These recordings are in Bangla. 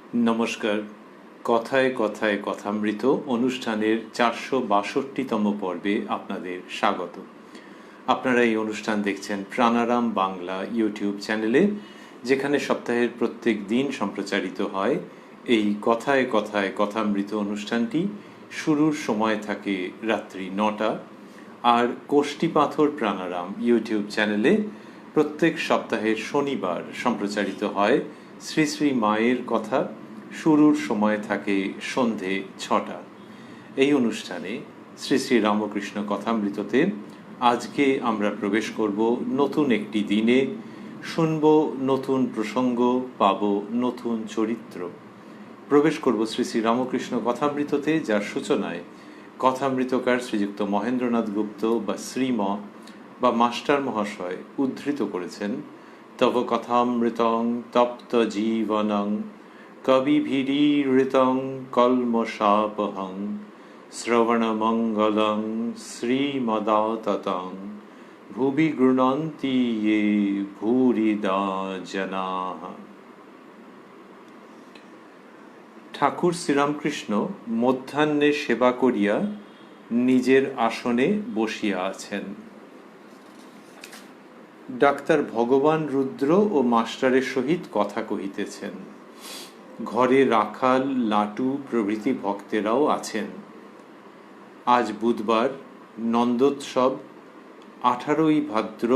নমস্কার। কথায় কথায় কথামৃত অনুষ্ঠানের 462তম পর্বে আপনাদের স্বাগত। আপনারা এই অনুষ্ঠান দেখছেন প্রাণারাম বাংলা ইউটিউব চ্যানেলে, যেখানে সপ্তাহের প্রত্যেক দিন সম্প্রচারিত হয় এই কথায় কথায় কথামৃত অনুষ্ঠানটি। শুরুর সময় থাকে রাত্রি 9টা, আর কোষ্ঠীপাথর প্রাণারাম ইউটিউব চ্যানেলে প্রত্যেক সপ্তাহের শনিবার সম্প্রচারিত হয় শ্রী শ্রী মায়ের কথা। শুরুর সময় থাকে সন্ধে 6টা। এই অনুষ্ঠানে শ্রী শ্রী রামকৃষ্ণ কথামৃততে আজকে আমরা প্রবেশ করব নতুন একটি দিনে। শুনব নতুন প্রসঙ্গ, পাব নতুন চরিত্র। প্রবেশ করব শ্রী শ্রী রামকৃষ্ণ কথামৃততে, যার সূচনায় কথামৃতকার শ্রীযুক্ত মহেন্দ্রনাথ গুপ্ত বা শ্রীম বা মাস্টার মহাশয় উদ্ধৃত করেছেন, তব কথামৃতং তপ্ত জীবনং কবিভিরীড়িতং কল্মষাপহং শ্রবণমঙ্গলং শ্রীমদাততং ভুবি গৃণন্তি ये ভূরিদা জনাঃ। ঠাকুর শ্রীরামকৃষ্ণ মধ্যাহ্নে সেবা করিয়া নিজের আসনে বসিয়া আছেন। ডাক্তার ভগবান রুদ্র ও মাস্টারের সহিত কথা কহিতেছেন। ঘরে রাখাল, লাটু প্রভৃতি ভক্তেরাও আছেন। আজ বুধবার, নন্দোৎসব, 18ই ভাদ্র,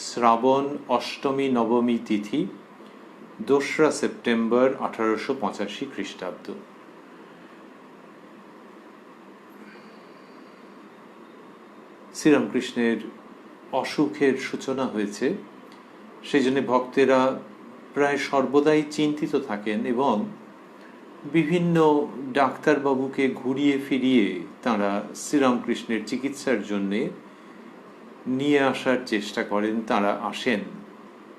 শ্রাবণ অষ্টমী নবমী তিথি, 2রা সেপ্টেম্বর 1885 খ্রিস্টাব্দ। শ্রীরামকৃষ্ণের অসুখের সূচনা হয়েছে, সেই জন্য ভক্তেরা প্রায় সর্বদাই চিন্তিত থাকেন এবং বিভিন্ন ডাক্তারবাবুকে ঘুরিয়ে ফিরিয়ে তাঁরা শ্রীরামকৃষ্ণের চিকিৎসার জন্যে নিয়ে আসার চেষ্টা করেন। তাঁরা আসেন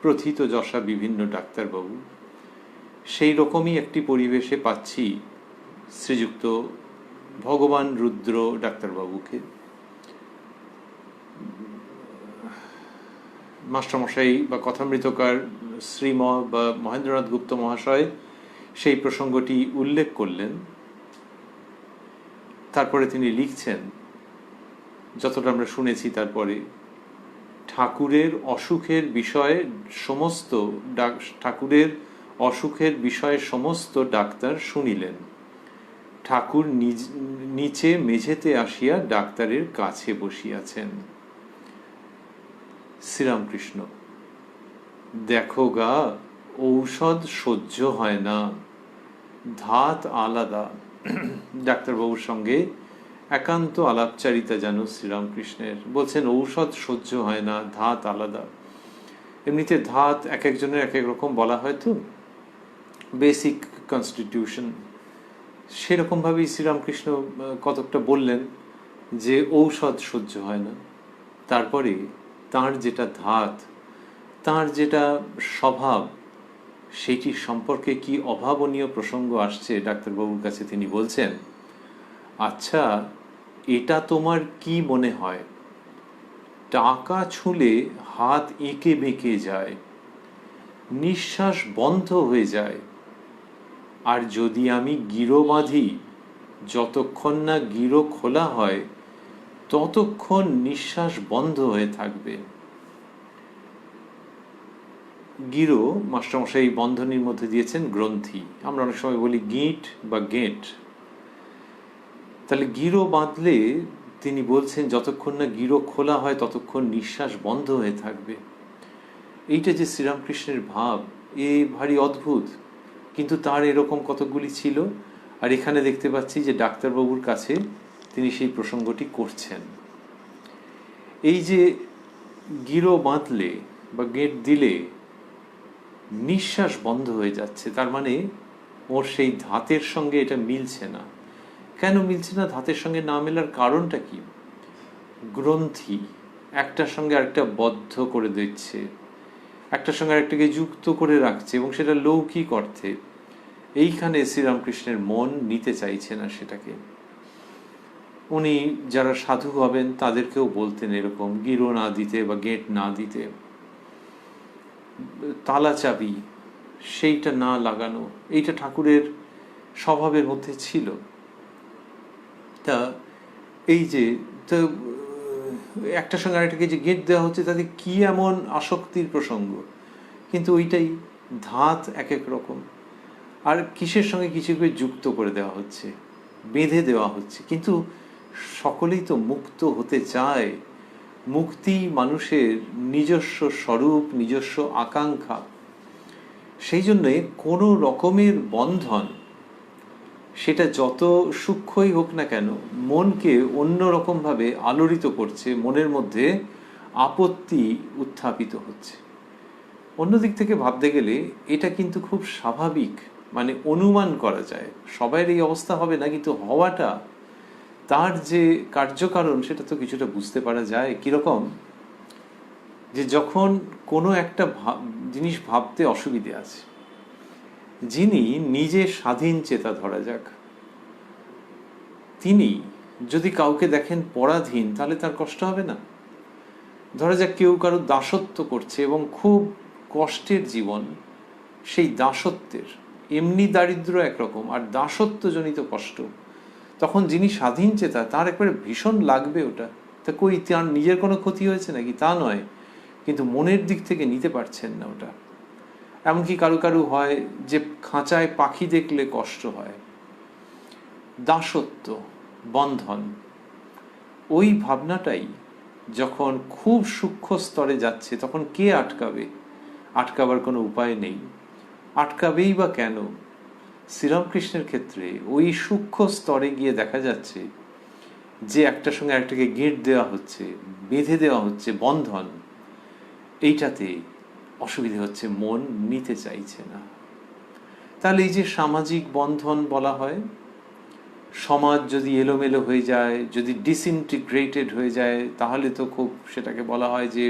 প্রথিতযশা বিভিন্ন ডাক্তারবাবু। সেই রকমই একটি পরিবেশে পাচ্ছি শ্রীযুক্ত ভগবান রুদ্র ডাক্তারবাবুকে। মাস্টারমশাই বা কথামৃতকার শ্রীম বা মহেন্দ্রনাথ গুপ্ত মহাশয় সেই প্রসঙ্গটি উল্লেখ করলেন। তারপরে তিনি লিখছেন, যতটা আমরা শুনেছি, তারপরে ঠাকুরের অসুখের বিষয়ে সমস্ত ডাক্তার শুনিলেন। ঠাকুর নিচে মেঝেতে আসিয়া ডাক্তারের কাছে বসিয়াছেন। শ্রীরামকৃষ্ণ: দেখো গা, ঔষধ সহ্য হয় না, ধাত আলাদা। ডাক্তারবাবুর সঙ্গে একান্ত আলাপচারিতা যেন শ্রীরামকৃষ্ণের। বলছেন ঔষধ সহ্য হয় না, ধাত আলাদা। এমনিতে ধাত এক একজনের এক এক রকম বলা হয়, তো বেসিক কনস্টিটিউশন, সেরকমভাবেই শ্রীরামকৃষ্ণ কতকটা বললেন যে ঔষধ সহ্য হয় না। তারপরে তাঁর যেটা ধাত, তাঁর যেটা স্বভাব, সেইটির সম্পর্কে কি অভাবনীয় প্রসঙ্গ আসছে ডাক্তারবাবুর কাছে। তিনি বলছেন, আচ্ছা, এটা তোমার কি মনে হয়? টাকা ছুঁলে হাত এঁকে বেঁকে যায়, নিঃশ্বাস বন্ধ হয়ে যায়। আর যদি আমি গিরো বাঁধি, যতক্ষণ না গিরো খোলা হয় ততক্ষণ নিঃশ্বাস বন্ধ হয়ে থাকবে। গিরো মাস্টারমশাই বন্ধনীর মধ্যে দিয়েছেন গ্রন্থি। আমরা অনেক সময় বলি গিঁট বা গেঁট। তাহলে গিরো বাঁধলে তিনি বলছেন যতক্ষণ না গিরো খোলা হয় ততক্ষণ নিঃশ্বাস বন্ধ হয়ে থাকবে। এইটা যে শ্রীরামকৃষ্ণের ভাব, এ ভারী অদ্ভুত, কিন্তু তার এরকম কতকগুলি ছিল। আর এখানে দেখতে পাচ্ছি যে ডাক্তারবাবুর কাছে তিনি সেই প্রসঙ্গটি করছেন। এই যে গিরো বাঁধলে বা গেঁট দিলে নিঃশ্বাস বন্ধ হয়ে যাচ্ছে, তার মানে ওর সেই ধাতের সঙ্গে এটা মিলছে না। কেন মিলছে না? ধাতের সঙ্গে না মেলার কারণটা কি? গ্রন্থি একটার সঙ্গে আরেকটা বদ্ধ করে দিচ্ছে, একটার সঙ্গে আরেকটাকে যুক্ত করে রাখছে, এবং সেটা লৌকিক অর্থে। এইখানে শ্রীরামকৃষ্ণের মন নিতে চাইছে না সেটাকে। উনি যারা সাধু হবেন তাদেরকেও বলতেন এরকম, গিরো না দিতে বা গেট না দিতে। তালা চাবি সেইটা না লাগানো, এইটা ঠাকুরের স্বভাবের মধ্যে ছিল। তা এই যে তো একটার সঙ্গে আরেকটাকে যে গেট দেওয়া হচ্ছে, তাতে কি এমন আসক্তির প্রসঙ্গ? কিন্তু ওইটাই, ধাত এক এক রকম, আর কিসের সঙ্গে কিছুকে যুক্ত করে দেওয়া হচ্ছে, বেঁধে দেওয়া হচ্ছে। কিন্তু সকলেই তো মুক্ত হতে চায়। মুক্তি মানুষের নিজস্ব স্বরূপ, নিজস্ব আকাঙ্ক্ষা। সেই জন্যে কোনো রকমের বন্ধন, সেটা যত সূক্ষ্মই হোক না কেন, মনকে অন্যরকমভাবে আলোড়িত করছে, মনের মধ্যে আপত্তি উত্থাপিত হচ্ছে। অন্যদিক থেকে ভাবতে গেলে এটা কিন্তু খুব স্বাভাবিক, মানে অনুমান করা যায়। সবাই এই অবস্থা হবে না, কিন্তু হওয়াটা, তার যে কার্যকারণ, সেটা তো কিছুটা বুঝতে পারা যায়। কিরকম, যে যখন কোনো একটা জিনিস ভাবতে অসুবিধে আছে, যিনি নিজে স্বাধীন চেতা ধরা যাক, তিনি যদি কাউকে দেখেন পরাধীন, তাহলে তার কষ্ট হবে না? ধরা যাক কেউ কারো দাসত্ব করছে এবং খুব কষ্টের জীবন, সেই দাসত্বের, এমনি দারিদ্র একরকম, আর দাসত্বজনিত কষ্ট, তখন যিনি স্বাধীন চেতা, তার একবারে ভীষণ লাগবে ওটা। তা কই তার নিজের কোনো ক্ষতি হয়েছে নাকি? তা নয়, কিন্তু মনের দিক থেকে নিতে পারছেন না ওটা। এমনকি কারো কারো হয় যে খাঁচায় পাখি দেখলে কষ্ট হয়, দাসত্ব, বন্ধন। ওই ভাবনাটাই যখন খুব সূক্ষ্ম স্তরে যাচ্ছে, তখন কে আটকাবে? আটকাবার কোনো উপায় নেই। আটকাবেই বা কেন? শ্রীরামকৃষ্ণের ক্ষেত্রে ওই সূক্ষ্ম স্তরে গিয়ে দেখা যাচ্ছে যে একটার সঙ্গে একটাকে গেঁট দেওয়া হচ্ছে, বেঁধে দেওয়া হচ্ছে, বন্ধন, এইটাতে অসুবিধে হচ্ছে, মন নিতে চাইছে না। তাহলে এই যে সামাজিক বন্ধন বলা হয়, সমাজ যদি এলোমেলো হয়ে যায়, যদি ডিসইন্টিগ্রেটেড হয়ে যায়, তাহলে তো খুব সেটাকে বলা হয় যে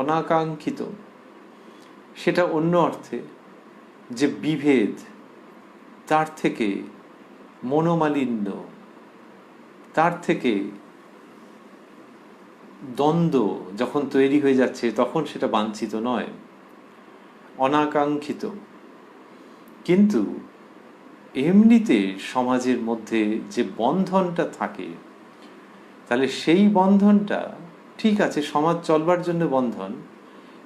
অনাকাঙ্ক্ষিত। সেটা অন্য অর্থে যে বিভেদ, তার থেকে মনোমালিন্য, তার থেকে দ্বন্দ্ব যখন তৈরি হয়ে যাচ্ছে, তখন সেটা বাঞ্ছিত নয়, অনাকাঙ্ক্ষিত। কিন্তু এমনিতে সমাজের মধ্যে যে বন্ধনটা থাকে, তাহলে সেই বন্ধনটা ঠিক আছে, সমাজ চলবার জন্য বন্ধন,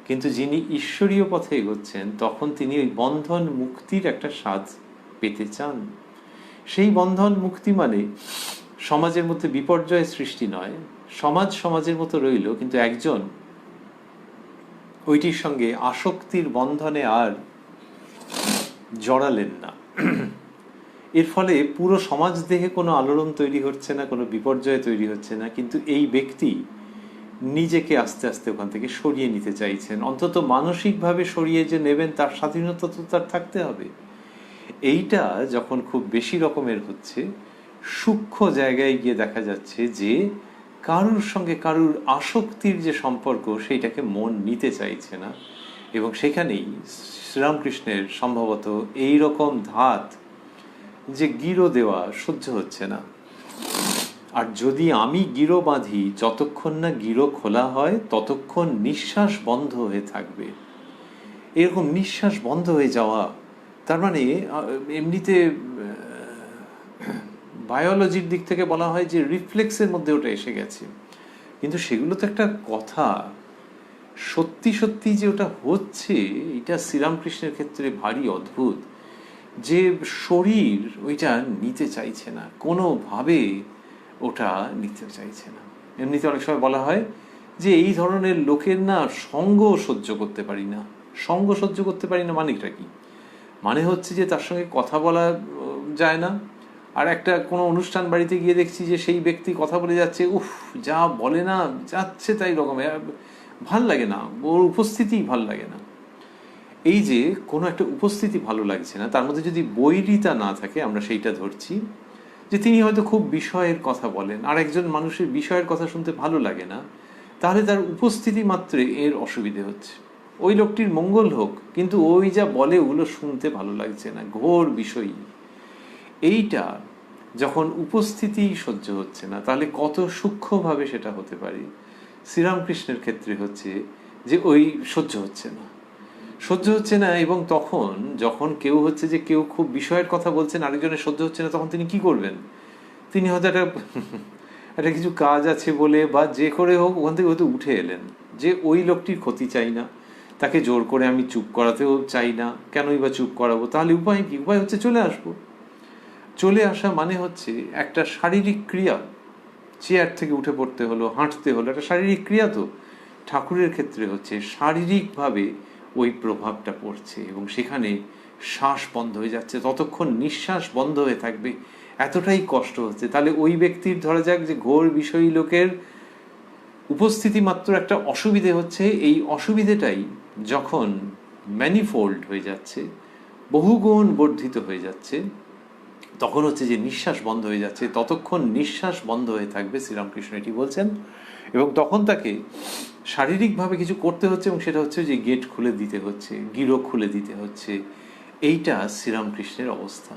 কিন্তু যিনি ঈশ্বরীয় পথে এগোচ্ছেন, তখন তিনি ওই বন্ধন মুক্তির একটা স্বাদ পেতে চান। সেই বন্ধন মুক্তি মানে সমাজের মধ্যে বিপর্যয় সৃষ্টি নয়। সমাজ সমাজের মতো রইল, কিন্তু একজন ওইটির সঙ্গে আসক্তির বন্ধনে আর জড়ালেন না। এর ফলে পুরো সমাজ দেহে কোনো আলোড়ন তৈরি হচ্ছে না, কোনো বিপর্যয় তৈরি হচ্ছে না, কিন্তু এই ব্যক্তি নিজেকে আস্তে আস্তে ওখান থেকে সরিয়ে নিতে চাইছেন। অন্তত মানসিকভাবে সরিয়ে যে নেবেন, তার স্বাধীনতা তো তার থাকতে হবে। এইটা যখন খুব বেশি রকমের হচ্ছে, সূক্ষ্ম জায়গায় গিয়ে দেখা যাচ্ছে যে কারুর সঙ্গে কারুর আসক্তির যে সম্পর্ক, সেইটাকে মন নিতে চাইছে না। এবং সেখানেই শ্রীরামকৃষ্ণের সম্ভবত এই রকম ধাত, যে গিরো দেওয়া সহ্য হচ্ছে না। আর যদি আমি গিরো বাঁধি, যতক্ষণ না গিরো খোলা হয়, ততক্ষণ নিঃশ্বাস বন্ধ হয়ে থাকবে। এরকম নিঃশ্বাস বন্ধ হয়ে যাওয়া, তার মানে এমনিতে বায়োলজির দিক থেকে বলা হয় যে রিফ্লেক্সের মধ্যে ওটা এসে গেছে। কিন্তু সেগুলো তো একটা কথা, সত্যি সত্যি যে ওটা হচ্ছে, এটা শ্রীরামকৃষ্ণের ক্ষেত্রে ভারী অদ্ভুত। যে শরীর ওইটা নিতে চাইছে না, কোনোভাবে ওটা নিতে চাইছে না। এমনিতে অনেক সময় বলা হয় যে এই ধরনের লোকের না সঙ্গ সহ্য করতে পারি না। সঙ্গ সহ্য করতে পারি না মানেটা কি? মানে হচ্ছে যে তার সঙ্গে কথা বলা যায় না, আর একটা কোনো অনুষ্ঠান বাড়িতে গিয়ে দেখছি যে সেই ব্যক্তি কথা বলে যাচ্ছে, উফ যা বলে না, যাচ্ছে তাই রকমের, ভাল লাগে না, ওর উপস্থিতিই ভাল লাগে না। এই যে কোনো একটা উপস্থিতি ভালো লাগছে না, তার মধ্যে যদি বৈরিতা না থাকে, আমরা সেইটা ধরছি যে তিনি হয়তো খুব বিষয়ের কথা বলেন, আর একজন মানুষের বিষয়ের কথা শুনতে ভালো লাগে না, তাহলে তার উপস্থিতি মাত্রে এর অসুবিধে হচ্ছে। ওই লোকটির মঙ্গল হোক, কিন্তু ওই যা বলে ওগুলো শুনতে ভালো লাগছে না, ঘোর বিষয়ী। এইটা যখন উপস্থিতি সহ্য হচ্ছে না, তাহলে কত সূক্ষ্মভাবে সেটা হতে পারে। শ্রীরামকৃষ্ণের ক্ষেত্রে হচ্ছে যে ওই সহ্য হচ্ছে না, সহ্য হচ্ছে না, এবং তখন যখন কেউ হচ্ছে যে কেউ খুব বিষয়ের কথা বলছেন, আরেকজনের সহ্য হচ্ছে না, তখন তিনি কি করবেন? তিনি হয়তো একটা একটা কিছু কাজ আছে বলে বা যে করে হোক ওখান থেকে হয়তো উঠে এলেন, যে ওই লোকটির ক্ষতি চাই না, তাকে জোর করে আমি চুপ করাতেও চাই না, কেনই বা চুপ করাবো? তাহলে উপায় কি? উপায় হচ্ছে চলে আসবো। চলে আসা মানে হচ্ছে একটা শারীরিক ক্রিয়া। চেয়ার থেকে উঠে পড়তে হলো, হাঁটতে হলো, একটা শারীরিক ক্রিয়া। তো ঠাকুরের ক্ষেত্রে হচ্ছে শারীরিকভাবে ওই প্রভাবটা পড়ছে, এবং সেখানে শ্বাস বন্ধ হয়ে যাচ্ছে, ততক্ষণ নিঃশ্বাস বন্ধ হয়ে থাকবে, এতটাই কষ্ট হচ্ছে। তাহলে ওই ব্যক্তির, ধরা যাক যে ঘোর বিষয়ী লোকের উপস্থিতি মাত্র একটা অসুবিধে হচ্ছে, এই অসুবিধেটাই যখন ম্যানিফোল্ড হয়ে যাচ্ছে, বহুগুণ বর্ধিত হয়ে যাচ্ছে, তখন হচ্ছে যে নিঃশ্বাস বন্ধ হয়ে যাচ্ছে, ততক্ষণ নিঃশ্বাস বন্ধ হয়ে থাকবে, শ্রীরামকৃষ্ণ এটি বলছেন। এবং তখন তাকে শারীরিকভাবে কিছু করতে হচ্ছে, এবং সেটা হচ্ছে যে গেট খুলে দিতে হচ্ছে, গিরো খুলে দিতে হচ্ছে। এইটা শ্রীরামকৃষ্ণের অবস্থা।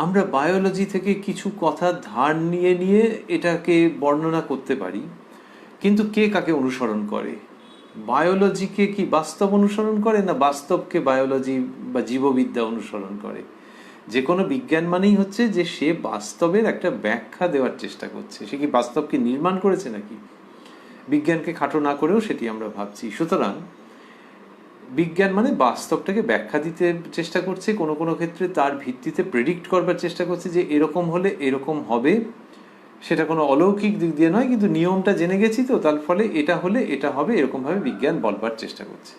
আমরা বায়োলজি থেকে কিছু কথা ধার নিয়ে নিয়ে এটাকে বর্ণনা করতে পারি, কিন্তু কে কাকে অনুসরণ করে? বায়োলজিকে কি বাস্তব অনুসরণ করে, না বাস্তবকে বায়োলজি বা জীববিদ্যা অনুসরণ করে? যে কোনো বিজ্ঞান মানেই হচ্ছে যে সে বাস্তবের একটা ব্যাখ্যা দেওয়ার চেষ্টা করছে। সে কি বাস্তবকে নির্মাণ করেছে নাকি? বিজ্ঞানকে খাটো না করেও সেটি আমরা ভাবছি। সুতরাং বিজ্ঞান মানে বাস্তবটাকে ব্যাখ্যা দিতে চেষ্টা করছে, কোনো কোনো ক্ষেত্রে তার ভিত্তিতে প্রেডিক্ট করবার চেষ্টা করছে যে এরকম হলে এরকম হবে। সেটা কোনো অলৌকিক দিক দিয়ে নয়, কিন্তু নিয়মটা জেনে গেছি, তো তার ফলে এটা হলে এটা হবে, এরকমভাবে বিজ্ঞান বলবার চেষ্টা করছে।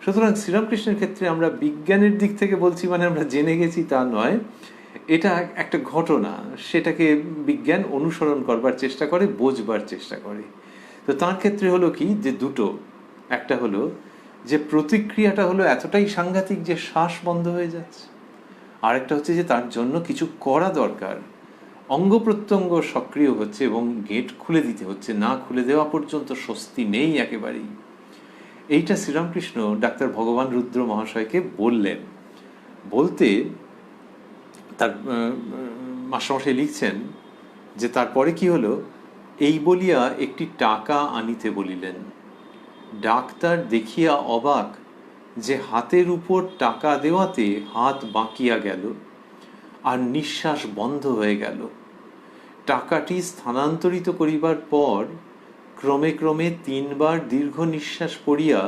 সুতরাং শ্রীরামকৃষ্ণের ক্ষেত্রে আমরা বিজ্ঞানের দিক থেকে বলছি মানে আমরা জেনে গেছি তা নয়, এটা একটা ঘটনা, সেটাকে বিজ্ঞান অনুসরণ করবার চেষ্টা করে, বোঝবার চেষ্টা করে। তো তার ক্ষেত্রে হলো কি, যে দুটো, একটা হলো যে প্রতিক্রিয়াটা হলো এতটাই সাংঘাতিক যে শ্বাস বন্ধ হয়ে যাচ্ছে, আরেকটা হচ্ছে যে তার জন্য কিছু করা দরকার, অঙ্গ প্রত্যঙ্গ সক্রিয় হচ্ছে এবং গেট খুলে দিতে হচ্ছে, না খুলে দেওয়া পর্যন্ত স্বস্তি নেই একেবারেই। এইটা শ্রীরামকৃষ্ণ ডাক্তার ভগবান রুদ্র মহাশয়কে বললেন। বলতে তার মাস্টারমশাই লিখছেন যে তারপরে কি হলো, এই বলিয়া একটি টাকা আনিতে বলিলেন। ডাক্তার দেখিয়া অবাক, যে হাতের উপর টাকা দেওয়াতে হাত বাঁকিয়া গেল আর নিঃশ্বাস বন্ধ হয়ে গেল। টাকাটি স্থানান্তরিত করিবার পর ক্রমে ক্রমে 3 বার দীর্ঘ নিঃশ্বাস পড়িয়া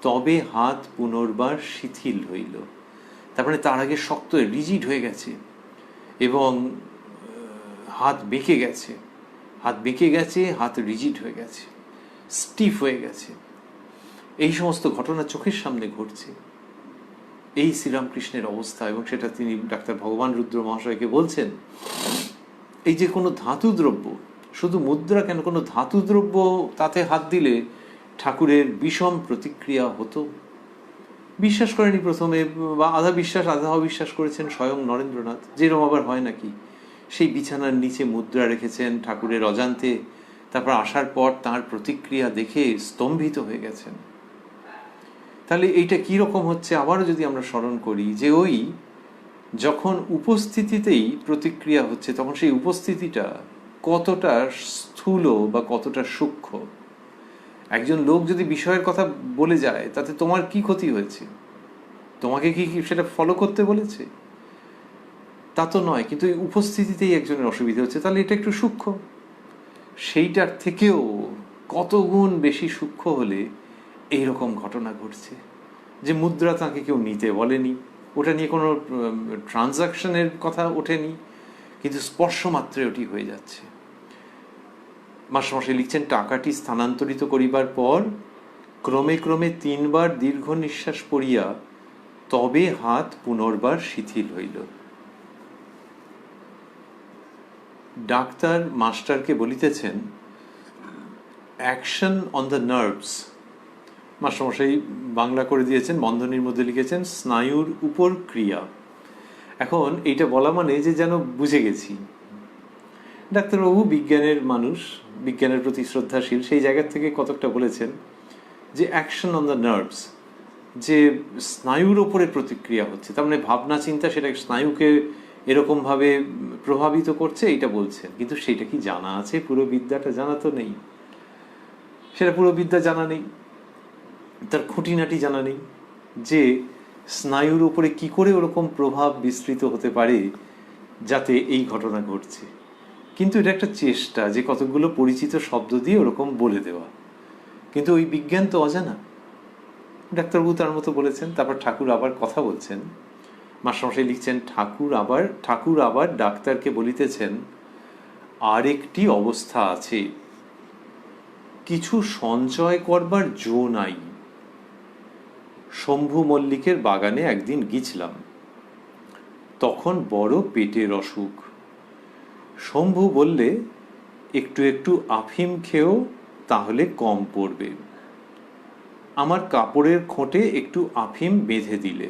তবে হাত পুনর্বার শিথিল হইল। তার মানে তার আগে শক্ত রিজিড হয়ে গেছে এবং হাত বেঁকে গেছে, হাত রিজিড হয়ে গেছে, স্টিফ হয়ে গেছে। এই সমস্ত ঘটনা চোখের সামনে ঘটছে। এই শ্রীরামকৃষ্ণের অবস্থা, এবং সেটা তিনি ডাক্তার ভগবান রুদ্র মহাশয়কে বলছেন। এই যে কোনো ধাতু দ্রব্য, শুধু মুদ্রা কেন, কোনো ধাতু দ্রব্য তাতে হাত দিলে ঠাকুরের বিষম প্রতিক্রিয়া হতো। বিশ্বাস করেনি প্রথমে, বা আধা বিশ্বাস আধা অবিশ্বাস করেছেন স্বয়ং নরেন্দ্রনাথ। যেরকম আবার হয় নাকি, সেই বিছানার নিচে মুদ্রা রেখেছেন ঠাকুরের অজান্তে, তারপর আসার পর তার প্রতিক্রিয়া দেখে স্তম্ভিত হয়ে গেছেন। তাহলে এইটা কি রকম হচ্ছে আবারও যদি আমরা স্মরণ করি, যে ওই যখন উপস্থিতিতেই প্রতিক্রিয়া হচ্ছে, তখন সেই উপস্থিতিটা কতটা স্থূল বা কতটা সূক্ষ্ম। একজন লোক যদি বিষয়ের কথা বলে যায়, তাতে তোমার কি ক্ষতি হয়েছে? তোমাকে কি সেটা ফলো করতে বলেছে? তা তো নয়, কিন্তু এই উপস্থিতিতেই একজনের অসুবিধা হচ্ছে, তাহলে এটা একটু সূক্ষ্ম। সেইটার থেকেও কত গুণ বেশি সূক্ষ্ম হলে এইরকম ঘটনা ঘটছে, যে মুদ্রা তাকে কেউ নিতে বলেনি, ওটা নিয়ে কোনো ট্রানজাকশনের কথা ওঠেনি, কিন্তু স্পর্শ মাত্রে ওটি হয়ে যাচ্ছে। মাস্টারমশাই লিখছেন, টাকাটি স্থানান্তরিত করিবার পর ক্রমে ক্রমে 3 বার দীর্ঘ নিঃশ্বাস পড়িয়া তবে হাত পুনর্বার শিথিল হইল। ডাক্তার মাস্টারকে বলিতেছেন, অ্যাকশন অন দ্য নার্ভস। মাস্টারমশাই বাংলা করে দিয়েছেন, বন্ধনীর মধ্যে লিখেছেন স্নায়ুর উপর ক্রিয়া। এখন এইটা বলা মানে যে যেন বুঝে গেছি। ডাক্তারবাবু বিজ্ঞানের মানুষ, বিজ্ঞানের প্রতি শ্রদ্ধাশীল, সেই জায়গা থেকে কতকটা বলেছেন যে অ্যাকশন অন দ্য নার্ভস, যে স্নায়ুর ওপরে প্রতিক্রিয়া হচ্ছে, তার মানে ভাবনা চিন্তা সেটা স্নায়ুকে এরকমভাবে প্রভাবিত করছে, এইটা বলছেন। কিন্তু সেইটা কি জানা আছে? পুরো বিদ্যাটা জানা তো নেই, সেটা পুরো বিদ্যা জানা নেই, তার খুঁটিনাটি জানা নেই। যে স্নায়ুর উপরে কি করে ওরকম প্রভাব বিস্তৃত হতে পারে যাতে এই ঘটনা ঘটছে। কিন্তু এটা একটা চেষ্টা যে কতগুলো পরিচিত শব্দ দিয়ে ওরকম বলে দেওয়া, কিন্তু ওই বিজ্ঞান তো অজানা। ডাক্তারবাবু তার মতো বলেছেন। তারপর ঠাকুর আবার কথা বলছেন, মাস্টারমশাই লিখছেন, ঠাকুর আবার ডাক্তারকে বলিতেছেন, আরেকটি অবস্থা আছে, কিছু সঞ্চয় করবার জো নাই। শম্ভু মল্লিকের বাগানে একদিন গিয়েছিলাম, তখন বড় পেটের অসুখ। শম্ভু বললে, একটু একটু আফিম খেয়েও তাহলে কম পড়বে। আমার কাপড়ের খোঁটে একটু আফিম বেঁধে দিলে।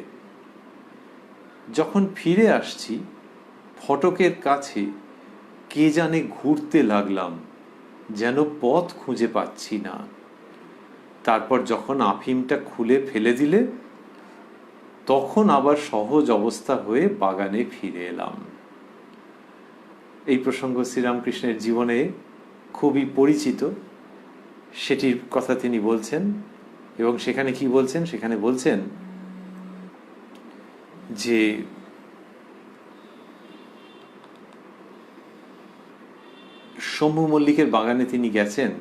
যখন ফিরে আসছি ফটকের কাছে কে জানে ঘুরতে লাগলাম, যেন পথ খুঁজে পাচ্ছি না। তারপর যখন আফিমটা খুলে ফেলে দিলে তখন আবার সহজ অবস্থা হয়ে বাগানে ফিরে এলাম। এই প্রসঙ্গ শ্রীরামকৃষ্ণের জীবনে খুবই পরিচিত, সেটির কথা তিনি বলছেন। এবং সেখানে কি বলছেন? সেখানে বলছেন যে শম্ভু মল্লিকের বাগানে তিনি গেছেন,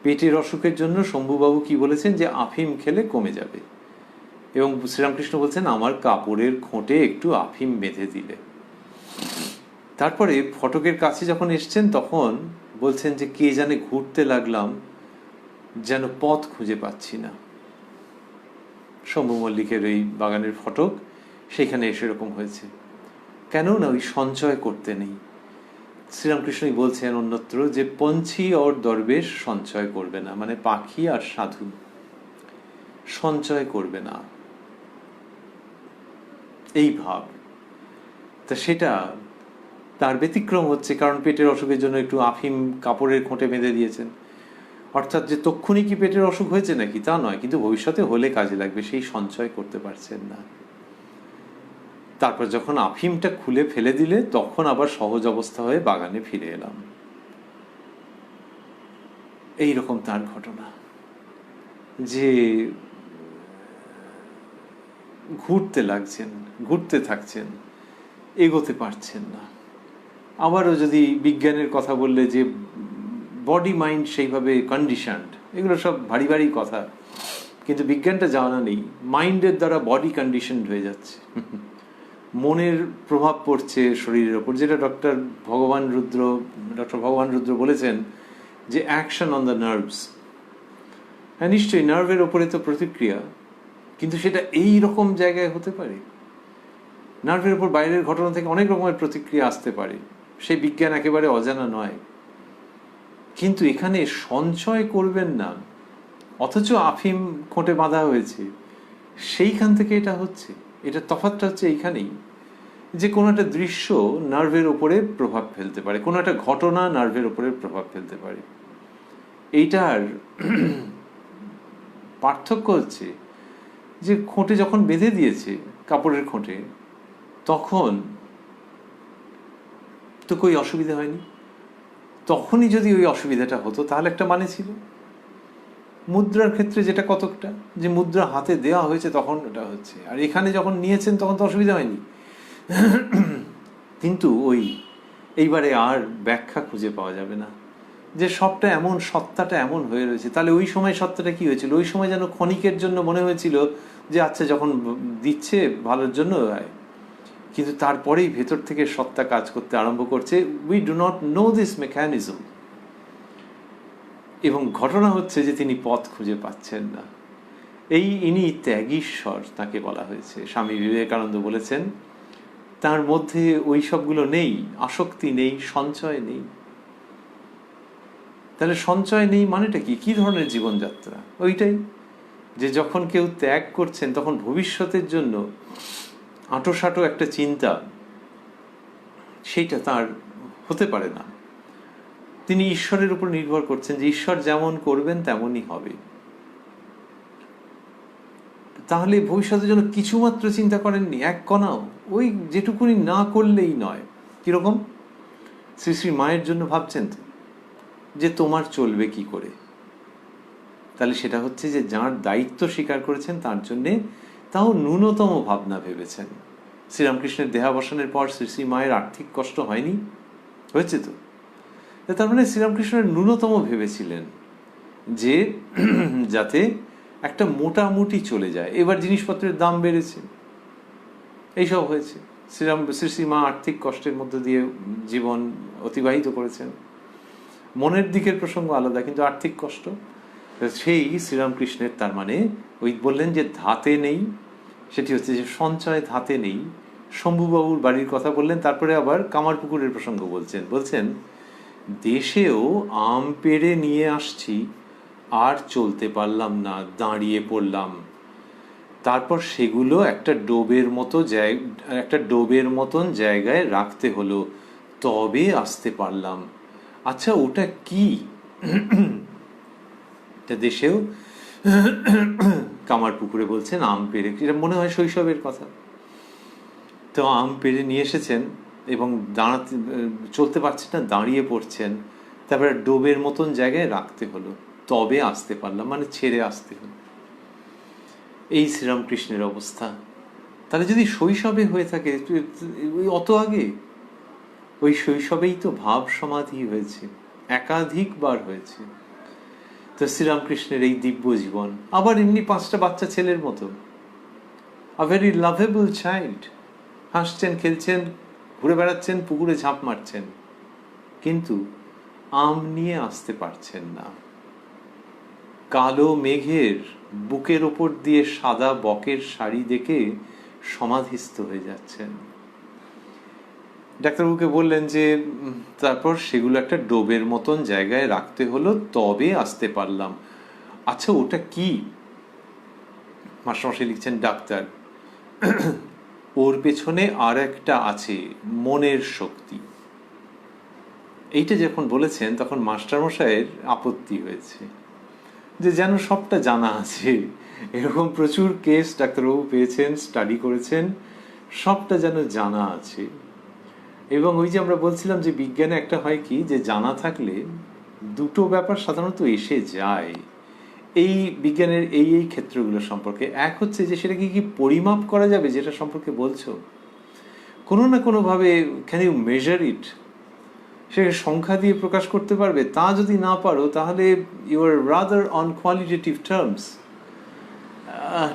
পেটের অসুখের জন্য শম্ভুবাবু কি বলেছেন যে আফিম খেলে কমে যাবে, এবং শ্রীরামকৃষ্ণ বলছেন আমার কাপড়ের খোঁটে একটু আফিম বেঁধে দিলে। তারপরে ফটকের কাছে যখন এসছেন তখন বলছেন যে কে জানে ঘুরতে লাগলাম, যেন পথ খুঁজে পাচ্ছি না। শম্ভু মল্লিকের এই বাগানের ফটক, সেখানে এসে এরকম হয়েছে। কেন না ওই সঞ্চয় করতে নেই। শ্রীরামকৃষ্ণই বলছেন অন্যত্র যে পঞ্ছি আর দরবেশ সঞ্চয় করবে না, মানে পাখি আর সাধু সঞ্চয় করবে না, এই ভাব। তা সেটা তার ব্যতিক্রম হচ্ছে, কারণ পেটের অসুখের জন্য একটু আফিম কাপড়ের খোঁটে বেঁধে দিয়েছেন। অর্থাৎ যে তক্ষুনি কি পেটের অসুখ হয়েছে নাকি তা নয়, কিন্তু ভবিষ্যতে হলে কাজে লাগবে, সেই সঞ্চয় করতে পারছেন না। তারপর যখন আফিমটা খুলে ফেলে দিলে তখন আবার সহজ অবস্থা হয়ে বাগানে ফিরে এলাম। এইরকম তার ঘটনা, যে ঘুরতে লাগছেন, ঘুরতে থাকছেন, এগোতে পারছেন না। আবারও যদি বিজ্ঞানের কথা বললে যে বডি মাইন্ড সেইভাবে কন্ডিশনড, এগুলো সব ভারী ভারী কথা, কিন্তু বিজ্ঞানটা জানা নেই মাইন্ডের দ্বারা বডি কন্ডিশনড হয়ে যাচ্ছে, মনের প্রভাব পড়ছে শরীরের ওপর, যেটা ডক্টর ভগবান রুদ্র বলেছেন যে অ্যাকশন অন দ্য নার্ভস। হ্যাঁ, নিশ্চয়ই নার্ভের ওপরে তো প্রতিক্রিয়া, কিন্তু সেটা এই রকম জায়গায় হতে পারে। নার্ভের ওপর বাইরের ঘটনা থেকে অনেক রকমের প্রতিক্রিয়া আসতে পারে, সেই বিজ্ঞান একেবারে অজানা নয়। কিন্তু এখানে সঞ্চয় করবেন না, অথচ আফিম খোঁটে বাঁধা হয়েছে, সেইখান থেকে এটা হচ্ছে। এটা তফাৎটা হচ্ছে এইখানেই, যে কোনো একটা দৃশ্য নার্ভের ওপরে প্রভাব ফেলতে পারে, কোনো একটা ঘটনা নার্ভের ওপরে প্রভাব ফেলতে পারে। এইটার পার্থক্য হচ্ছে যে খোঁটে যখন বেঁধে দিয়েছে কাপড়ের খোঁটে, তখন তো કોઈ অসুবিধা হয়নি। তখনই যদি ওই অসুবিধাটা হতো তাহলে একটা মানে ছিল। মুদ্রার ক্ষেত্রে যেটা কতকটা, যে মুদ্রা হাতে দেওয়া হয়েছে তখন ওটা হচ্ছে, আর এখানে যখন নিয়েছেন তখন তো অসুবিধা হয়নি। কিন্তু এইবারে আর ব্যাখ্যা খুঁজে পাওয়া যাবে না যে সবটা এমন, সত্তাটা এমন হয়ে রয়েছে। তাহলে ওই সময় সত্তাটা কি হয়েছিল? ওই সময় যেন ক্ষণিকের জন্য মনে হয়েছিল যে আচ্ছা যখন দিচ্ছে ভালোর জন্য হয়, কিন্তু তারপরেই ভেতর থেকে সত্তা কাজ করতে আরম্ভ করছে। We do not know this mechanism. এবং ঘটনা হচ্ছে যে তিনি পথ খুঁজে পাচ্ছেন না। ইনি ত্যাগীশ্বর তাকে বলা হয়েছে। স্বামী বিবেকানন্দ বলেছেন তার মধ্যে ওই সবগুলো নেই, আসক্তি নেই, সঞ্চয় নেই। তাহলে সঞ্চয় নেই মানেটা কি? কি ধরনের জীবনযাত্রা? ওইটাই যে যখন কেউ ত্যাগ করছেন তখন ভবিষ্যতের জন্য আঁটোসাঁটো একটা চিন্তা, সেইটা তার হতে পারে না। তিনি ঈশ্বরের উপর নির্ভর করছেন যে ঈশ্বর যেমন করবেন তেমনই হবে। তাহলে ভবিষ্যতের জন্য কিছুমাত্র চিন্তা করেননি, এক কণাও। ওই যেটুকুনি না করলেই নয়। কিরকম? শ্রী শ্রী মায়ের জন্য ভাবছেন তো যে তোমার চলবে কি করে, তাহলে সেটা হচ্ছে যে যার দায়িত্ব স্বীকার করেছেন তার জন্যে তাও ন্যূনতম ভাবনা ভেবেছেন। শ্রীরামকৃষ্ণের দেহাবসানের পর শ্রী শ্রী মায়ের আর্থিক কষ্ট হয়নি? হয়েছে তো। তার মানে শ্রীরামকৃষ্ণের ন্যূনতম ভেবেছিলেন যে যাতে একটা মোটামুটি চলে যায়। এবার জিনিসপত্রের দাম বেড়েছে, এইসব হয়েছে। শ্রী শ্রী মা আর্থিক কষ্টের মধ্য দিয়ে জীবন অতিবাহিত করেছেন। মনের দিকের প্রসঙ্গ আলাদা, কিন্তু আর্থিক কষ্ট সেই শ্রীরামকৃষ্ণের, তার মানে ওই বললেন যে ধাতে নেই, সেটি হচ্ছে যে সঞ্চয় ধাতে নেই। শম্ভুবাবুর বাড়ির কথা বললেন, তারপরে আবার কামারপুকুরের প্রসঙ্গ বলছেন দেশেও আম পেড়ে নিয়ে আসছি, আর চলতে পারলাম না, দাঁড়িয়ে পড়লাম। তারপর সেগুলো একটা ডোবের মতন জায়গায় রাখতে হলো, তবে আসতে পারলাম। আচ্ছা, ওটা কি? দেশেও কামারপুকুরে বলছেন আম পেড়ে, এটা মনে হয় শৈশবের কথা। তো আম পেড়ে নিয়ে এসেছেন এবং চলতে পারছেন না, দাঁড়িয়ে পড়ছেন। তারপরে ডোবের মতন জায়গায় রাখতে হলো, তবে আসতে পারলাম, মানে ছেড়ে আসতে হলো। এই শ্রীরামকৃষ্ণের অবস্থা। তাহলে যদি শৈশবে হয়ে থাকে, অত আগে ওই শৈশবেই তো ভাব সমাধি হয়েছে, একাধিকবার হয়েছে। তো শ্রীরামকৃষ্ণের এই দিব্য জীবন, আবার এমনি 5টা বাচ্চা ছেলের মতো, আ ভেরি লাভেবল চাইল্ড। হাসছেন, খেলছেন, ঘুরে বেড়াচ্ছেন, পুকুরে ঝাঁপ মারছেন, কিন্তু আম নিয়ে আসতে পারছেন না। কালো মেঘের বুকের ওপর দিয়ে সাদা বকের শাড়ি দেখে সমাধিস্থ হয়ে যাচ্ছেন। ডাক্তারবাবুকে বললেন যে তারপর সেগুলো একটা ডোবের মতন জায়গায় রাখতে হলো, তবে আসতে পারলাম। আচ্ছা, ওটা কি? মাস্টারমশাই লিখছেন, ডাক্তার, ওর পেছনে আর একটা আছে, মনের শক্তি। এইটা যখন বলেছেন তখন মাস্টারমশাইয়ের আপত্তি হয়েছে যে যেন সবটা জানা আছে। এরকম প্রচুর কেস ডাক্তারবাবু পেয়েছেন, স্টাডি করেছেন, সবটা যেন জানা আছে। এবং ওই যে আমরা বলছিলাম যে বিজ্ঞানে একটা হয় কি, যে জানা থাকলে দুটো ব্যাপার সাধারণত এসে যায় এই বিজ্ঞানের এই ক্ষেত্রগুলো সম্পর্কে। এক হচ্ছে যে সেটাকে কি পরিমাপ করা যাবে, যেটা সম্পর্কে বলছো, কোনো না কোনোভাবে ক্যান ইউ মেজার ইট, সেটাকে সংখ্যা দিয়ে প্রকাশ করতে পারবে। তা যদি না পারো তাহলে you are rather on qualitative terms,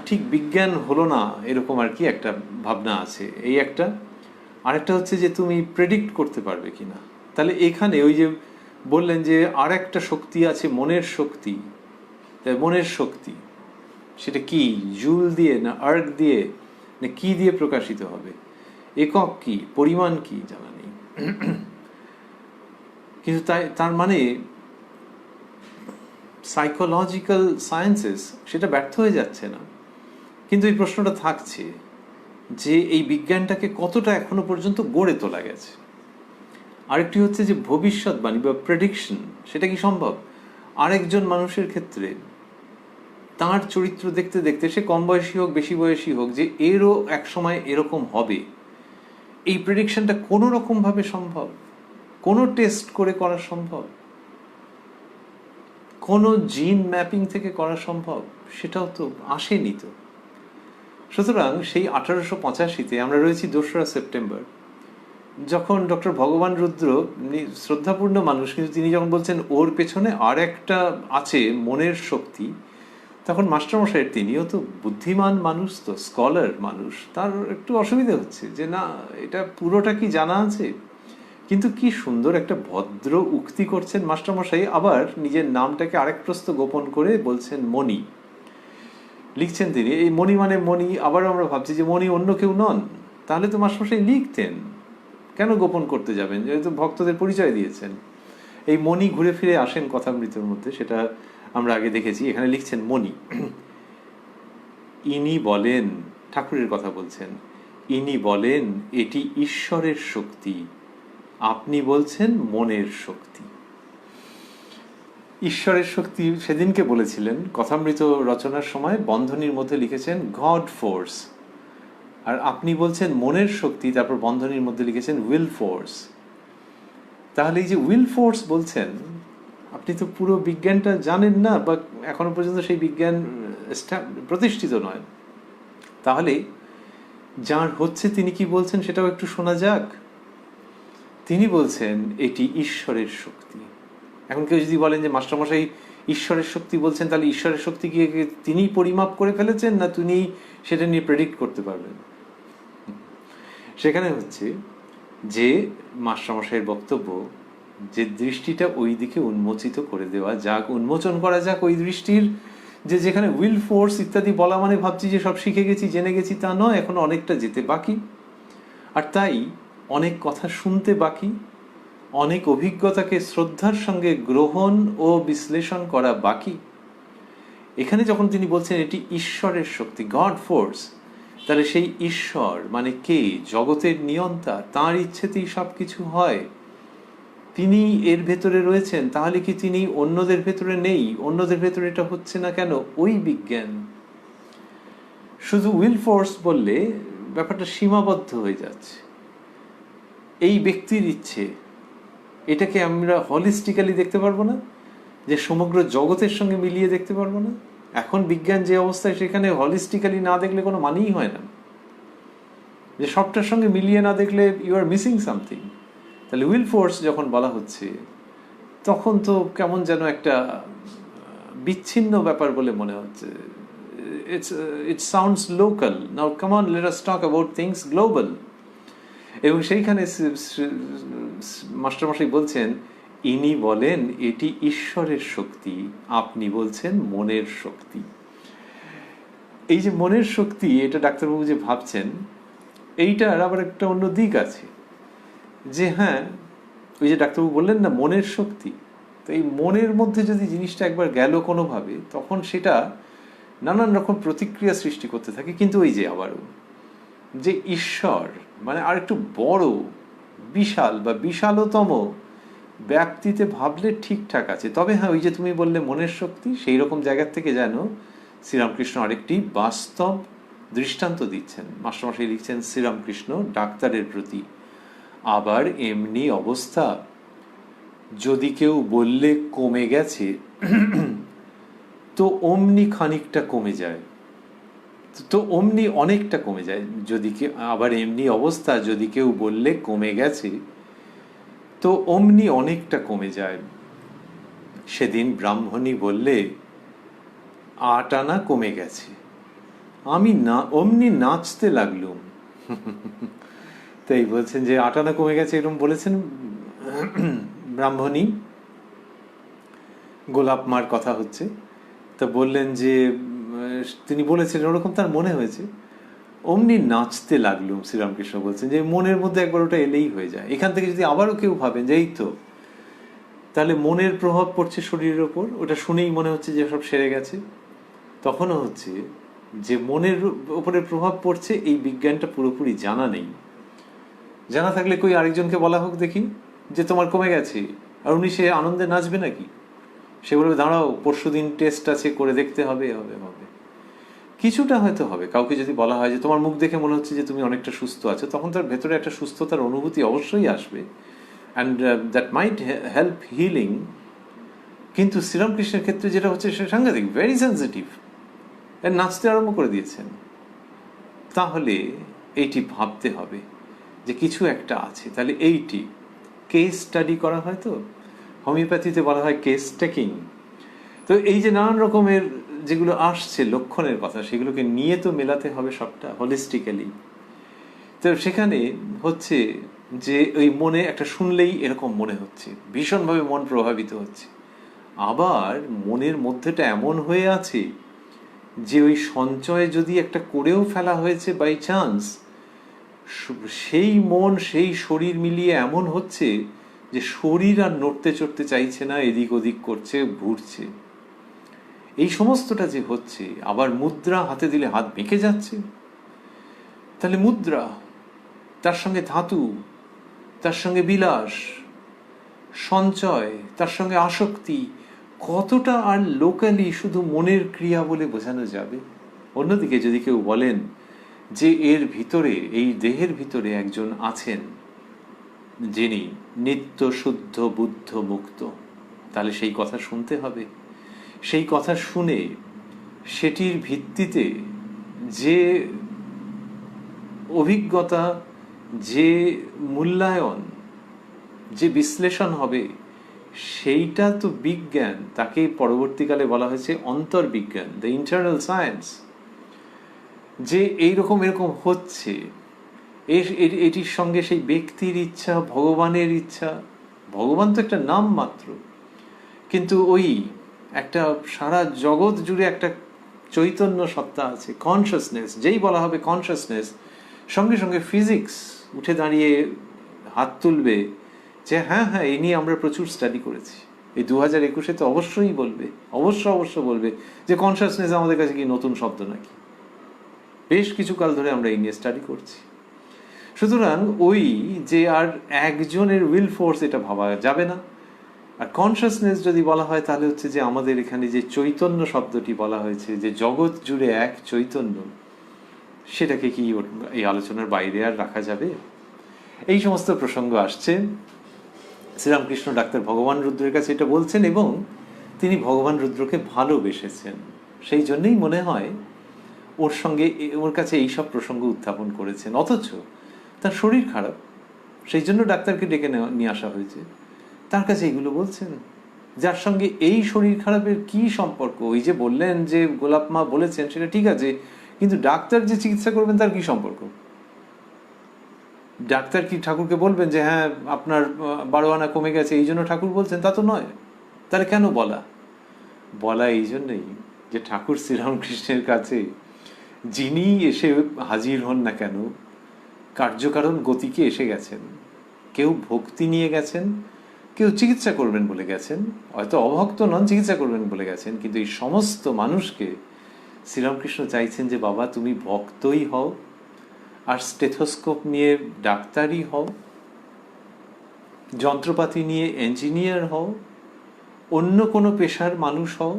ঠিক বিজ্ঞান হলো না, এরকম আর কি একটা ভাবনা আছে। এই একটা। আরেকটা হচ্ছে যে তুমি প্রেডিক্ট করতে পারবে কিনা। তাহলে এখানে ওই যে বললেন যে আর একটা শক্তি আছে, মনের শক্তি। তাই মনের শক্তি সেটা কি, জুল দিয়ে না আর্ক দিয়ে না কি দিয়ে প্রকাশিত হবে, একক কি, পরিমাণ কি, জানা নেই। কিন্তু তার মানে সাইকোলজিক্যাল সায়েন্সেস সেটা ব্যর্থ হয়ে যাচ্ছে না। কিন্তু এই প্রশ্নটা থাকছে যে এই বিজ্ঞানটাকে কতটা এখনো পর্যন্ত গড়ে তোলা গেছে। আরেকটি হচ্ছে যে ভবিষ্যৎবাণী বা প্রেডিকশন, সেটা কি সম্ভব? আরেকজন মানুষের ক্ষেত্রে তার চরিত্র দেখতে দেখতে, সে কম বয়সী হোক বেশি বয়সী হোক, যে এরও এক সময় এরকম হবে, এই প্রেডিকশনটা কোনো রকম ভাবে সম্ভব? কোনো টেস্ট করে করা সম্ভব? কোনো জিন ম্যাপিং থেকে করা সম্ভব? সেটাও তো আসেনি তো। সুতরাং সেই 1885-তে আমরা রয়েছি 2রা সেপ্টেম্বর, যখন ডক্টর ভগবান রুদ্র, শ্রদ্ধাপূর্ণ মানুষ, কিন্তু তিনি যখন বলছেন ওর পেছনে আর একটা আছে, মনের শক্তি, তখন মাস্টারমশাইয়ের, তিনিও তো বুদ্ধিমান মানুষ, তো স্কলার মানুষ, তার একটু অসুবিধা হচ্ছে যে না, এটা পুরোটা কি জানা আছে। কিন্তু কি সুন্দর একটা ভদ্র উক্তি করছেন মাস্টারমশাই, আবার নিজের নামটাকে আরেক প্রস্ত গোপন করে বলছেন মণি। লিখছেন তিনি, এই মণি মানে মণি। আবার আমরা ভাবছি যে মণি অন্য কেউ নন, তাহলে তো মাস্টারমশাই লিখতেন, কেন গোপন করতে যাবেন, যেহেতু ভক্তদের পরিচয় দিয়েছেন। এই মণি ঘুরে ফিরে আসেন কথামৃতের মধ্যে, সেটা আমরা আগে দেখেছি। এখানে লিখছেন মণি। ইনি বলেন, ঠাকুরের কথা বলছেন, ইনি বলেন এটি ঈশ্বরের শক্তি, আপনি বলছেন মনের শক্তি। ঈশ্বরের শক্তি সেদিনকে বলেছিলেন কথামৃত রচনার সময়, বন্ধনীর মধ্যে লিখেছেন গড ফোর্স, আর আপনি বলছেন মনের শক্তি, তারপর বন্ধনীর মধ্যে লিখেছেন উইল ফোর্স। তাহলে এই যে উইল ফোর্স বলছেন, আপনি তো পুরো বিজ্ঞানটা জানেন না, বা এখনো পর্যন্ত সেই বিজ্ঞান প্রতিষ্ঠিত নয়। তাহলে যার হচ্ছে তিনি কি বলছেন সেটাও একটু শোনা যাক। তিনি বলছেন এটি ঈশ্বরের শক্তি। এখন কেউ যদি বলেন যে মাস্টারমশাই ঈশ্বরের শক্তি বলছেন, তাহলে ঈশ্বরের শক্তি কি তিনি পরিমাপ করে ফেলেছেন, না তিনি সেটা নিয়ে প্রেডিক্ট করতে পারবেন? সেখানে হচ্ছে যে মাস্টারমশাইয়ের বক্তব্য, যে দৃষ্টিটা ওই দিকে উন্মোচিত করে দেওয়া যাক, উন্মোচন করা যাক ওই দৃষ্টির, যে যেখানে উইল ফোর্স ইত্যাদি বলা মানে ভাবছি যে সব শিখে গেছি, জেনে গেছি, তা নয়, এখন অনেকটা যেতে বাকি। আর তাই অনেক কথা শুনতে বাকি, অনেক অভিজ্ঞতাকে শ্রদ্ধার সঙ্গে গ্রহণ ও বিশ্লেষণ করা বাকি। এখানে যখন তিনি বলছেন এটি ঈশ্বরের শক্তি, গড ফোর্স, তাহলে সেই ঈশ্বর মানে কে? জগতের নিয়ন্তা, তাঁর ইচ্ছেতেই সব কিছু হয়। তিনি এর ভেতরে রয়েছেন, তাহলে কি তিনি অন্যদের ভেতরে নেই? অন্যদের ভেতরে এটা হচ্ছে না কেন? ওই বিজ্ঞান। শুধু উইল ফোর্স বললে ব্যাপারটা সীমাবদ্ধ হয়ে যাচ্ছে। এই ব্যক্তির ইচ্ছে, এটাকে আমরা হলিস্টিক্যালি দেখতে পারবো না, যে সমগ্র জগতের সঙ্গে মিলিয়ে দেখতে পারবো না? এখন বিজ্ঞান যে অবস্থায়, সেখানে হলিস্টিক্যালি না দেখলে কোনো মানেই হয় না, যে সবটার সঙ্গে মিলিয়ে না দেখলে ইউ আর মিসিং সামথিং। তাহলে উইল ফোর্স যখন বলা হচ্ছে, তখন তো কেমন যেন একটা বিচ্ছিন্ন ব্যাপার বলে মনে হচ্ছে। It sounds local. Now come on, let us talk about things global. এবং সেইখানে মাস্টারমশাই বলছেন, ইনি বলেন এটি ঈশ্বরের শক্তি, আপনি বলছেন মনের শক্তি। এই যে মনের শক্তি, এটা ডাক্তারবাবু যে ভাবছেন, এইটার আবার একটা অন্য দিক আছে। যে হ্যাঁ, ওই যে ডাক্তারবাবু বললেন না মনের শক্তি, তো এই মনের মধ্যে যদি জিনিসটা একবার গেল কোনোভাবে, তখন সেটা নানান রকম প্রতিক্রিয়া সৃষ্টি করতে থাকে। কিন্তু ওই যে আবারও যে ঈশ্বর মানে আর একটু বড়, বিশাল বা বিশালতম ব্যাপ্তিতে ভাবলে ঠিকঠাক আছে। তবে হ্যাঁ, ওই যে তুমি বললে মনের শক্তি, সেই রকম জায়গার থেকে যেন শ্রীরামকৃষ্ণ আরেকটি বাস্তব দৃষ্টান্ত দিচ্ছেন। মাস্টারমশাই লিখছেন, শ্রীরামকৃষ্ণ ডাক্তারের প্রতি, আবার এমনি অবস্থা, যদি কেউ বললে কমে গেছে, তো অমনি খানিকটা কমে যায়, তো অমনি অনেকটা কমে যায়। যদি আবার এমনি অবস্থা, যদি কেউ বললে কমে গেছে, তো অমনি অনেকটা কমে যায়। সেদিন ব্রাহ্মণী বললে 8 আনা কমে গেছে, আমি না অমনি নাচতে লাগলুম। তাই বলছেন যে 8 আনা কমে গেছে, এরকম বলেছেন ব্রাহ্মণী। গোলাপ মার কথা হচ্ছে। তা বললেন যে তিনি বলেছেন ওরকম তার মনে হয়েছে, অমনি নাচতে লাগলুম। শ্রীরামকৃষ্ণ বলছেন যে মনের মধ্যে একবার ওটা এলেই হয়ে যায়। এখান থেকে যদি আবারও কেউ ভাবেন যে এই তো, তাহলে মনের প্রভাব পড়ছে শরীরের ওপর, ওটা শুনেই মনে হচ্ছে যে সব সেরে গেছে, তখনও হচ্ছে যে মনের ওপরে প্রভাব পড়ছে, এই বিজ্ঞানটা পুরোপুরি জানা নেই। জানা থাকলে কই আরেকজনকে বলা হোক দেখি যে তোমার কমে গেছে, আর উনি সে আনন্দে নাচবে নাকি? সে বলবে দাঁড়াও, পরশুদিন টেস্ট আছে, করে দেখতে হবে। হবে হবে কিছুটা হয়তো হবে। কাউকে যদি বলা হয় যে তোমার মুখ দেখে মনে হচ্ছে যে তুমি অনেকটা সুস্থ আছো, তখন তার ভেতরে একটা সুস্থতার অনুভূতি অবশ্যই আসবে, and that might help healing. কিন্তু শ্রীরামকৃষ্ণের ক্ষেত্রে যেটা হচ্ছে, সে সাংঘাতিক, ভেরি সেন্সিটিভ, নাচতে আরম্ভ করে দিয়েছেন। তাহলে এইটি ভাবতে হবে যে কিছু একটা আছে। তাহলে এইটি কেস স্টাডি করা হয়, তো হোমিওপ্যাথিতে বলা হয় কেস টেকিং। তো এই যে নানান রকমের যেগুলো আসছে লক্ষণের কথা, সেগুলোকে নিয়ে তো মেলাতে হবে সবটা হলিস্টিক্যালি। তো সেখানে হচ্ছে যে ওই মনে একটা শুনলেই এরকম মনে হচ্ছে, ভীষণভাবে মন প্রভাবিত হচ্ছে। আবার মনের মধ্যেটা এমন হয়ে আছে যে ওই সঞ্চয় যদি একটা করেও ফেলা হয়েছে বাই চান্স, সেই মন সেই শরীর মিলিয়ে এমন হচ্ছে যে শরীর আর নড়তে চড়তে চাইছে না, এদিক ওদিক করছে, ঘুরছে। এই সমস্তটা যে হচ্ছে, আবার মুদ্রা হাতে দিলে হাত বেঁকে যাচ্ছে। তাহলে মুদ্রা, তার সঙ্গে ধাতু, তার সঙ্গে বিলাস, সঞ্চয়, তার সঙ্গে আসক্তি, কতটা আর লোকালি শুধু মনের ক্রিয়া বলে বোঝানো যাবে? অন্যদিকে যদি কেউ বলেন যে এর ভিতরে, এই দেহের ভিতরে একজন আছেন যিনি নিত্য শুদ্ধ বুদ্ধ মুক্ত, তাহলে সেই কথা শুনতে হবে। সেই কথা শুনে সেটির ভিত্তিতে যে অভিজ্ঞতা, যে মূল্যায়ন, যে বিশ্লেষণ হবে, সেইটা তো বিজ্ঞান। তাকে পরবর্তীকালে বলা হয়েছে অন্তর্বিজ্ঞান, দ্য ইন্টারনাল সায়েন্স। যে এইরকম এরকম হচ্ছে, এটির সঙ্গে সেই ব্যক্তির ইচ্ছা, ভগবানের ইচ্ছা, ভগবান তো একটা নাম মাত্র, কিন্তু ওই একটা সারা জগৎ জুড়ে একটা চৈতন্য সত্তা আছে, কনসাসনেস। যেই বলা হবে কনসাসনেস, সঙ্গে সঙ্গে ফিজিক্স উঠে দাঁড়িয়ে হাত তুলবে যে হ্যাঁ হ্যাঁ, এই নিয়ে আমরা প্রচুর স্টাডি করেছি। এই 2021-এ তো অবশ্যই বলবে, অবশ্য বলবে যে কনসাসনেস আমাদের কাছে কি নতুন শব্দ নাকি। বেশ কিছু কাল ধরে আমরা এই নিয়ে স্টাডি করছি। সুতরাং ওই যে আর একজনের উইল ফোর্স, এটা ভাবা যাবে না। আর কনসাসনেস যদি বলা হয়, তাহলে হচ্ছে যে আমাদের এখানে যে চৈতন্য শব্দটি বলা হয়েছে, যে জগৎ জুড়ে এক চৈতন্য, সেটাকে কি এই আলোচনার বাইরে আর রাখা যাবে? এই সমস্ত প্রসঙ্গ আসছে। শ্রীরামকৃষ্ণ ডাক্তার ভগবান রুদ্রের কাছে এটা বলছেন, এবং তিনি ভগবান রুদ্রকে ভালোবেসেছেন। সেই জন্যই মনে হয় ওর সঙ্গে, ওর কাছে এইসব প্রসঙ্গ উত্থাপন করেছেন। অথচ তার শরীর খারাপ, সেই জন্য ডাক্তারকে ডেকে নিয়ে আসা হয়েছে, তার কাছে এইগুলো বলছেন। যার সঙ্গে এই শরীর খারাপের কি সম্পর্ক? ওই যে বললেন যে গোলাপ মা বলেছেন, সেটা ঠিক আছে, কিন্তু ডাক্তার যে চিকিৎসা করবেন তার কি সম্পর্ক? ডাক্তার কি ঠাকুরকে বলবেন যে হ্যাঁ আপনার 12 আনা কমে গেছে, এই জন্য ঠাকুর বলছেন? তা তো নয়। তাহলে কেন বলা এই জন্যই যে ঠাকুর শ্রীরামকৃষ্ণের কাছে যিনি এসে হাজির হন না কেন, কার্যকারণ গতিকে এসে গেছেন। কেউ ভক্তি নিয়ে গেছেন, কেউ চিকিৎসা করবেন বলে গেছেন, হয়তো অভক্ত নন, চিকিৎসা করবেন বলে গেছেন। কিন্তু এই সমস্ত মানুষকে শ্রীরামকৃষ্ণ চাইছেন যে বাবা তুমি ভক্তই হও, আর স্টেথোস্কোপ নিয়ে ডাক্তারই হও, যন্ত্রপাতি নিয়ে ইঞ্জিনিয়ার হও, অন্য কোনো পেশার মানুষ হও,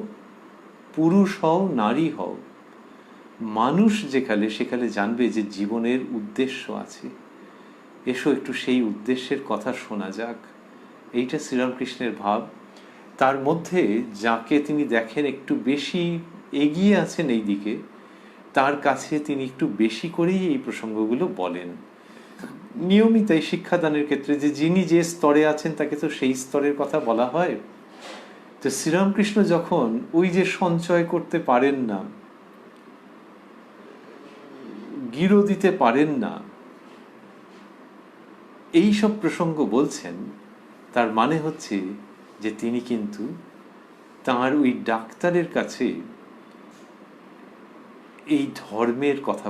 পুরুষ হও, নারী হও, মানুষ সেখানে জানবে যে জীবনের উদ্দেশ্য আছে। এসো একটু সেই উদ্দেশ্যের কথা শোনা যাক। এইটা শ্রীরামকৃষ্ণের ভাব। তার মধ্যে যাকে তিনি দেখেন একটু বেশি এগিয়ে আছেন এই দিকে, তার কাছে তিনি একটু বেশি করেই এই প্রসঙ্গগুলো বলেন নিয়মিত। এই শিক্ষাদানের ক্ষেত্রে যে যিনি যে স্তরে আছেন তাকে তো সেই স্তরের কথা বলা হয়। তো শ্রীরামকৃষ্ণ যখন ওই যে সঞ্চয় করতে পারেন না, গিরো দিতে পারেন না, এই সব প্রসঙ্গ বলছেন, তার মানে হচ্ছে যে তিনি কিন্তু তাঁর ওই ডাক্তারের কাছে এই ধর্মের কথা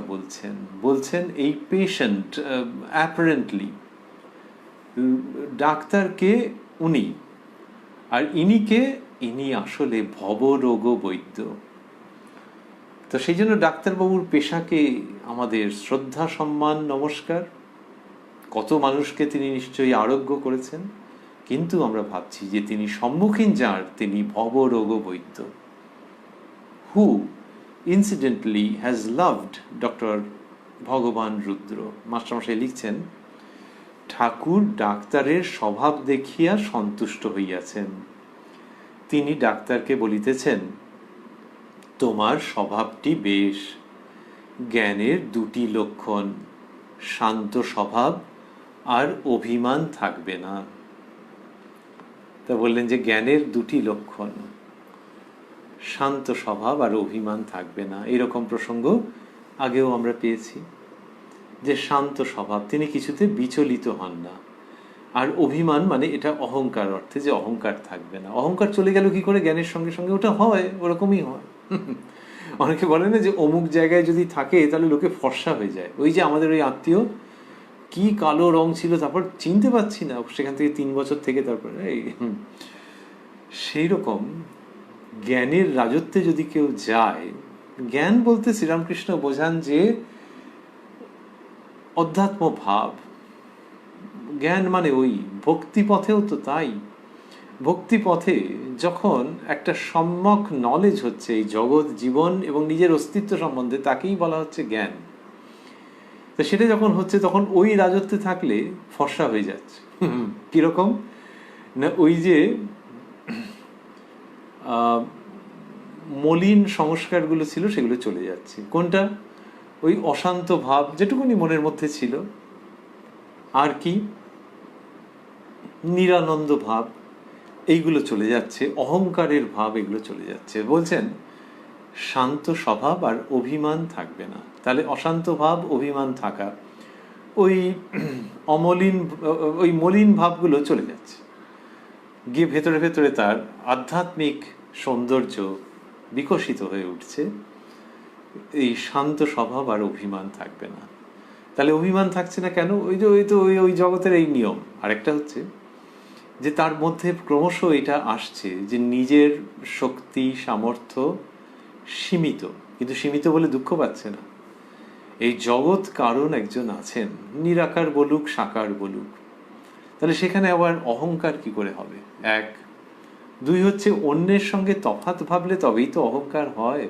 বলছেন এই পেশেন্ট অ্যাপারেন্টলি। ডাক্তারকে উনি, আর ইনি আসলে ভবরোগ বৈদ্য। তো সেই জন্য ডাক্তারবাবুর পেশাকে আমাদের শ্রদ্ধা, সম্মান, নমস্কার। কত মানুষকে তিনি নিশ্চয়ই আরোগ্য করেছেন, কিন্তু আমরা ভাবছি যে তিনি সম্মুখীন যার, তিনি ভবরোগ বৈদ্য। হু incidentally has loved ডক্টর ভগবান রুদ্র। মাস্টারমশাই লিখছেন, ঠাকুর ডাক্তারের স্বভাব দেখিয়া সন্তুষ্ট হইয়াছেন। তিনি ডাক্তারকে বলিতেছেন, তোমার স্বভাবটি বেশ, জ্ঞানের দুটি লক্ষণ, শান্ত স্বভাব আর অভিমান থাকবে না। তা বললেন যে জ্ঞানের দুটি লক্ষণ, শান্ত স্বভাব আর অভিমান থাকবে না। এরকম প্রসঙ্গ আগেও আমরা পেয়েছি, যে শান্ত স্বভাব, তিনি কিছুতে বিচলিত হন না। আর অভিমান মানে এটা অহংকার অর্থে, যে অহংকার থাকবে না। অহংকার চলে গেল কি করে? জ্ঞানের সঙ্গে সঙ্গে ওটা হয়, ওরকমই হয়। অনেকে বলে না যে অমুক জায়গায় যদি থাকে তাহলে লোকে ফর্সা হয়ে যায়। ওই যে আমাদের ওই আত্মীয়, কি কালো রং ছিল, তারপর চিনতে পারছি না, সেখান থেকে 3 বছর থেকে তারপরে সেই রকম জ্ঞানের রাজত্বে যদি কেউ যায়, জ্ঞান বলতে শ্রীরামকৃষ্ণ বোঝান যে অধ্যাত্ম ভাব। জ্ঞান মানে ওই ভক্তি পথেও তো তাই। ভক্তি পথে যখন একটা সম্যক নলেজ হচ্ছে এই জগৎ, জীবন এবং নিজের অস্তিত্ব সম্বন্ধে, তাকেই বলা হচ্ছে জ্ঞান। তো সেটা যখন হচ্ছে, তখন ওই রাজত্বে থাকলে ফর্সা হয়ে যাচ্ছে। কিরকম না, ওই যে মলিন সংস্কারগুলো ছিল সেগুলো চলে যাচ্ছে। কোনটা? ওই অশান্ত ভাব যেটুকুনি মনের মধ্যে ছিল, আর কি নিরানন্দ ভাব, এইগুলো চলে যাচ্ছে, অহংকারের ভাব এগুলো চলে যাচ্ছে। বলছেন শান্ত স্বভাব আর অভিমান থাকবে না। তাহলে অশান্ত ভাব, অভিমান থাকা, ওই অমলিন, ওই মলিন ভাবগুলো চলে যাচ্ছে, গিয়ে ভেতরে ভেতরে তার আধ্যাত্মিক সৌন্দর্য বিকশিত হয়ে উঠছে। এই শান্ত স্বভাব আর অভিমান থাকবে না। তাহলে অভিমান থাকছে না কেন? ওই জগতের এই নিয়ম। আরেকটা হচ্ছে যে তার মধ্যে ক্রমশ এটা আসছে যে নিজের শক্তি সামর্থ্য সীমিত, কিন্তু সীমিত বলে দুঃখ পাচ্ছে না। এই জগৎ কারণ একজন আছেন, নিরাকার বলুক সাকার বলুক। তাহলে সেখানে আবার অহংকার কি করে হবে? এক। দুই হচ্ছে অন্যের সঙ্গে তফাৎ ভাবলে তবেই তো অহংকার হয়।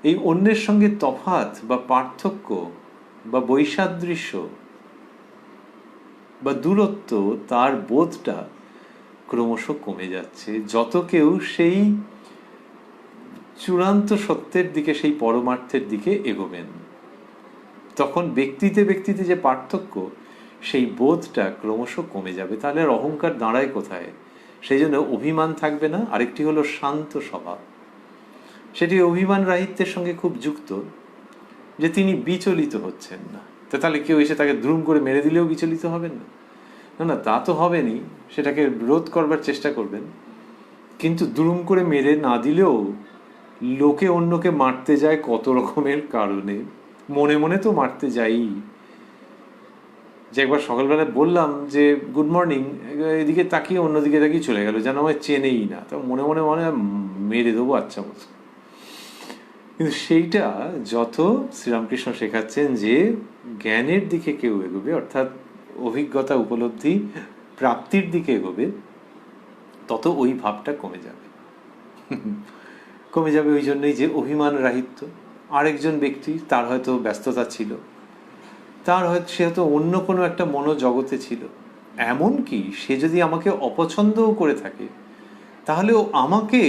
এই অন্যের সঙ্গে তফাৎ বা পার্থক্য বা বৈসাদৃশ্য বা দূরত্ব, তার বোধটা ক্রমশ কমে যাচ্ছে যত কেউ সেই চূড়ান্ত সত্যের দিকে, সেই পরমার্থের দিকে এগোবেন। তখন ব্যক্তিতে ব্যক্তিতে যে পার্থক্য, সেই বোধটা ক্রমশ কমে যাবে। তাহলে আর অহংকার দাঁড়ায় কোথায়? সেই জন্য অভিমান থাকবে না। আরেকটি হলো শান্ত স্বভাব। সেটি অভিমান রাহিত্যের সঙ্গে খুব যুক্ত, যে তিনি বিচলিত হচ্ছেন না। তাহলে কেউ এসে তাকে দ্রুম করে মেরে দিলেও বিচলিত হবেন না? না না, তা তো হবেনি, সেটাকে রোধ করবার চেষ্টা করবেন। কিন্তু দ্রুম করে মেরে না দিলেও লোকে অন্যকে মারতে যায় কত রকমের কারণে, মনে মনে তো মারতে যাই। যে একবার সকালবেলায় বললাম যে গুড মর্নিং, এদিকে তাকিয়ে অন্যদিকে তাকিয়ে চলে গেল, যেন আমায় চেনেই না। তো মনে মনে মনে মেরে দেবো আচ্ছা মতো। কিন্তু সেইটা যত শ্রীরামকৃষ্ণ শেখাচ্ছেন যে জ্ঞানের দিকে কেউ এগোবে, অর্থাৎ অভিজ্ঞতা উপলব্ধি প্রাপ্তির দিকে এগোবে, তত ওই ভাবটা কমে যাবে। কমে যাবে ওই জন্যই যে অভিমান রাহিত্য। আরেকজন ব্যক্তি, তার হয়তো ব্যস্ততা ছিল, তার হয়তো সে হয়তো অন্য কোনো একটা মনোজগতে ছিল, এমনকি সে যদি আমাকে অপছন্দও করে থাকে, তাহলেও আমাকে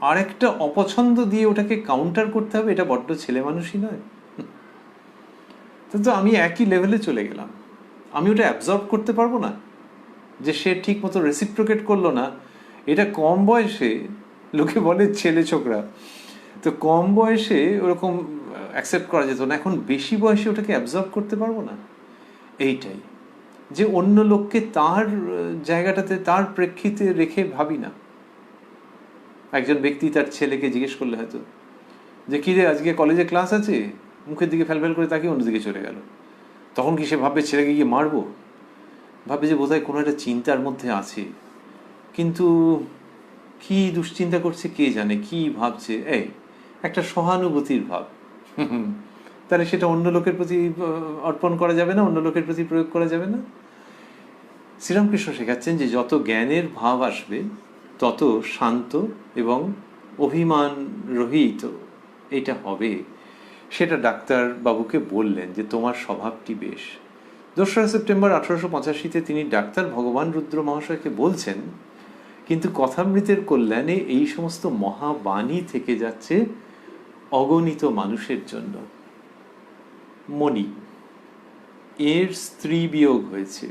আরেকটা অপছন্দ দিয়ে ওটাকে কাউন্টার করতে হবে। এটা বড্ড ছেলে মানুষই নয়? তো আমি একই লেভেলে চলে গেলাম, আমি ওটা অ্যাবজর্ব করতে পারবো না যে সে ঠিক মতো রেসিপ্রোকেট করলো না। এটা কম বয়সে, লোকে বলে ছেলে ছোকরা, তো কম বয়সে ওরকম অ্যাকসেপ্ট করা যেত না, এখন বেশি বয়সে ওটাকে অ্যাবজর্ব করতে পারবো না। এইটাই যে অন্য লোককে তার জায়গাটাতে, তার প্রেক্ষিতে রেখে ভাবি না। একজন ব্যক্তি তার ছেলেকে জিজ্ঞেস করলে হয়তো যে কি রে, আজকে কলেজে ক্লাস আছে, মুখের দিকে ফেলফেল করে তাকিয়ে অন্যদিকে চলে গেল। তখন কি সে ভাববে ছেলেকে গিয়ে মারবো? ভাববে যে বোধহয় কোনো একটা চিন্তার মধ্যে আছে, কিন্তু কি দুশ্চিন্তা করছে কে জানে, কি ভাবছে। এই একটা সহানুভূতির ভাব, তাহলে সেটা অন্য লোকের প্রতি অর্পণ করা যাবে না, অন্য লোকের প্রতি প্রয়োগ করা যাবে না। শ্রীরামকৃষ্ণ শেখাচ্ছেন যে যত জ্ঞানের ভাব আসবে তত শান্ত এবং অভিমান রহিত এটা হবে। সেটা ডাক্তার বাবুকে বললেন যে তোমার স্বভাবটি বেশ। 2রা সেপ্টেম্বর 1885-তে তিনি ডাক্তার ভগবান রুদ্র মহাশয়কে বলছেন, কিন্তু কথামৃতের কল্যাণে এই সমস্ত মহাবাণী থেকে যাচ্ছে অগণিত মানুষের জন্য। মণি, এর স্ত্রী বিয়োগ হয়েছে,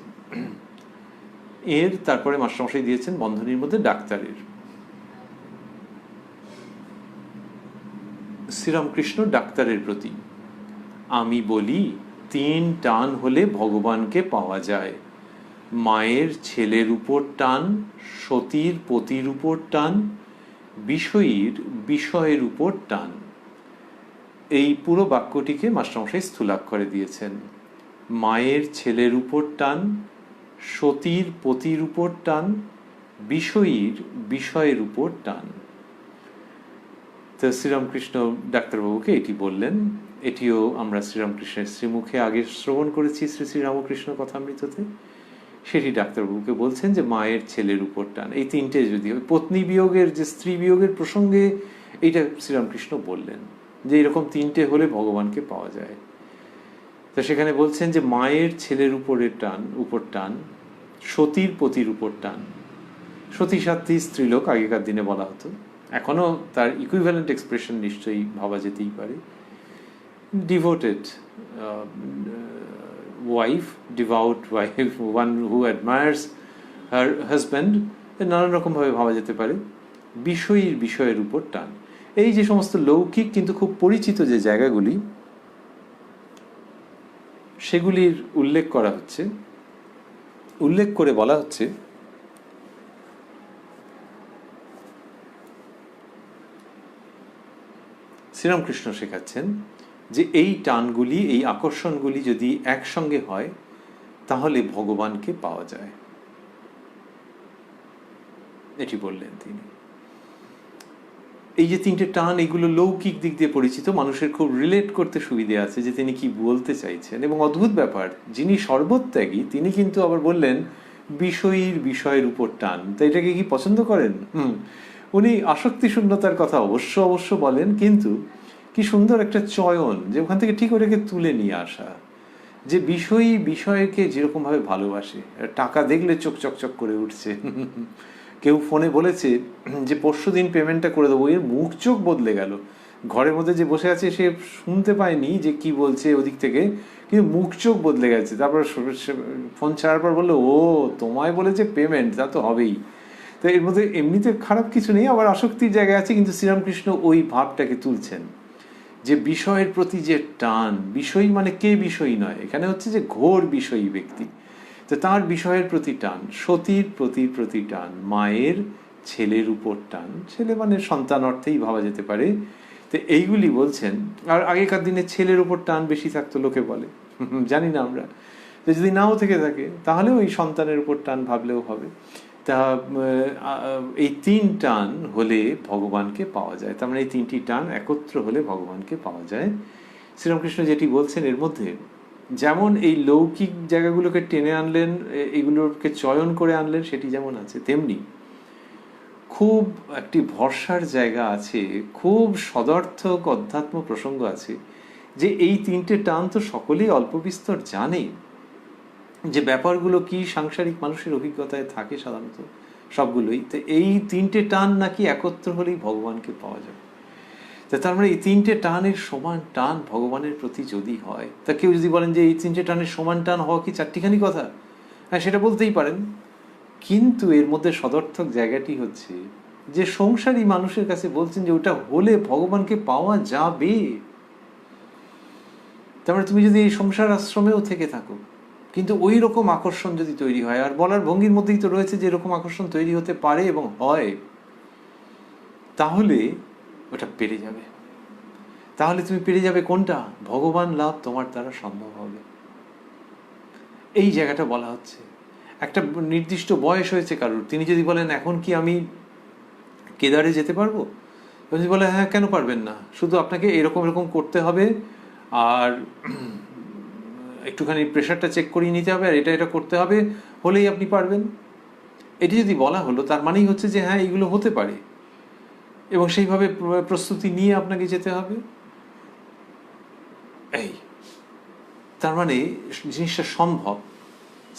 এর তারপরে মাস্টারমশাই দিয়েছেন বন্ধনীর মধ্যে ডাক্তারের। শ্রীরামকৃষ্ণ ডাক্তারের প্রতি, আমি বলি 3 টান হলে ভগবানকে পাওয়া যায়। মায়ের ছেলের উপর টান, সতীর পতির উপর টান, বিষয়ীর বিষয়ের উপর টান। এই পুরো বাক্যটিকে মাস্টারমশাই স্থূলাক্ষরে দিয়েছেন। মায়ের ছেলের উপর টান, সতীর পতির উপর টান, বিষয়ীর বিষয়ের উপর টান। তো শ্রীরামকৃষ্ণ ডাক্তারবাবুকে এটি বললেন। এটিও আমরা শ্রীরামকৃষ্ণের শ্রীমুখে আগে শ্রবণ করেছি শ্রী শ্রী রামকৃষ্ণ কথামৃততে। সেটি ডাক্তারবাবুকে বলছেন যে মায়ের ছেলের উপর টান। এই 3টে যদি পত্নী বিয়োগের, যে স্ত্রী বিয়োগের প্রসঙ্গে এইটা শ্রীরামকৃষ্ণ বললেন যে এরকম 3টে হলে ভগবানকে পাওয়া যায়। তো সেখানে বলছেন যে মায়ের ছেলের উপর টান, সতীর পতির উপর টান, সতী সাধ্বী স্ত্রীলোক আগেকার দিনে বলা হতো, এখনো তার ইকুইভ্যালেন্ট এক্সপ্রেশন নিশ্চয়ই ভাবা যেতেই পারে। Devoted wife, devout wife, one who admires her husband, নানান রকমভাবে ভাবা যেতে পারে। বিষয়ের উপর টান, এই যে সমস্ত লৌকিক কিন্তু খুব পরিচিত যে জায়গাগুলি, সেগুলির উল্লেখ করা হচ্ছে। উল্লেখ করে বলা হচ্ছে শ্রীরামকৃষ্ণ শেখাচ্ছেন যে এই টানগুলি, এই আকর্ষণগুলি যদি একসঙ্গে হয় তাহলে ভগবানকে পাওয়া যায়, এটি বললেন তিনি। এই যে তিনটে টান, এগুলো লৌকিক দিক দিয়ে পরিচিত, মানুষের খুব রিলেট করতে সুবিধে আছে যে তিনি কি বলতে চাইছেন। এবং অদ্ভুত ব্যাপার, যিনি সর্বত্যাগী তিনি কিন্তু আবার বললেন বিষয়ের উপর টান। তো এটাকে কি পছন্দ করেন? উনি আসক্তি শূন্যতার কথা অবশ্য বলেন, কিন্তু কি সুন্দর একটা চয়ন, যে ওখান থেকে ঠিক ওটাকে তুলে নিয়ে আসা, যে বিষয়কে যেরকম ভাবে ভালোবাসে। টাকা দেখলে চোখ চকচক করে উঠছে। কেউ ফোনে বলেছে যে পরশুদিন পেমেন্টটা করে দেবো, এর মুখ চোখ বদলে গেল। ঘরের মধ্যে যে বসে আছে সে শুনতে পায়নি যে কি বলছে ওদিক থেকে, কিন্তু মুখ চোখ বদলে গেছে। তারপর ফোন ছাড়ার পর বললো, ও তোমায় বলেছে পেমেন্ট, তা তো হবেই। তো এর মধ্যে এমনিতে খারাপ কিছু নেই, আবার আসক্তির জায়গায় আছে, কিন্তু শ্রীরামকৃষ্ণ ওই ভাবটাকে তুলছেন যে বিষয়ের প্রতি যে টান। বিষয় মানে কে বিষয়ী নয়, এখানে হচ্ছে যে ঘোর বিষয়ী ব্যক্তি। তো তার বিষয়ের প্রতি টান, সতীর প্রতি টান, মায়ের ছেলের উপর টান, ছেলে মানে সন্তান অর্থেই ভাবা যেতে পারে। তো এইগুলি বলছেন। আর আগেকার দিনে ছেলের উপর টান বেশি থাকতো লোকে বলে, জানি না আমরা। তো যদি নাও থেকে থাকে তাহলে ওই সন্তানের উপর টান ভাবলেও হবে। তা এই তিন টান হলে ভগবানকে পাওয়া যায়, তার মানে এই তিনটি টান একত্র হলে ভগবানকে পাওয়া যায়। শ্রীরামকৃষ্ণ যেটি বলছেন এর মধ্যে, যেমন এই লৌকিক জায়গাগুলোকে টেনে আনলেন, এগুলোকে চয়ন করে আনলেন, সেটি যেমন আছে, তেমনি খুব একটি ভরসার জায়গা আছে, খুব সদর্থক অধ্যাত্ম প্রসঙ্গ আছে, যে এই তিনটে টান তো সকলেই অল্প বিস্তর জানে, যে ব্যাপারগুলো কি সাংসারিক মানুষের অভিজ্ঞতায় থাকে সাধারণত সবগুলোই। তো এই তিনটে টান নাকি একত্র হলেই ভগবানকে পাওয়া যায়। তার মানে এই তিনটে টানের সমান টান ভগবানের প্রতি যদি হয়, তা কেউ যদি বলেন যে এই তিনটে টানের সমান টান হওয়া কি চারটিখানি কথা, হ্যাঁ সেটা বলতেই পারেন, কিন্তু এর মধ্যে সদর্থক জায়গাটি হচ্ছে যে সংসারী মানুষের কাছে বলছেন যে ওটা হলে ভগবানকে পাওয়া যাবে। তার মানে তুমি যদি এই সংসার আশ্রমেও থেকে থাকো, কিন্তু ওই রকম আকর্ষণ যদি তৈরি হয়, আর বলার ভঙ্গির মধ্যেই তো রয়েছে যে এরকম আকর্ষণ তৈরি হতে পারে এবং হয়, তাহলে ওটা পেরে যাবে। তাহলে তুমি পেরে যাবে কোনটা? ভগবান লাভ তোমার দ্বারা সম্ভব হবে। এই জায়গাটা বলা হচ্ছে। একটা নির্দিষ্ট বয়স হয়েছে কারোর, তিনি যদি বলেন এখন কি আমি কেদারে যেতে পারবো, যদি বলে হ্যাঁ কেন পারবেন না, শুধু আপনাকে এরকম করতে হবে, আর একটুখানি প্রেশারটা চেক করিয়ে নিতে হবে, আর এটা করতে হবে, হলেই আপনি পারবেন। এটি যদি বলা হলো, তার মানেই হচ্ছে যে হ্যাঁ এইগুলো হতে পারে, এবং সেইভাবে প্রস্তুতি নিয়ে আপনাকে যেতে হবে। এই তার মানে জিনিসটা সম্ভব।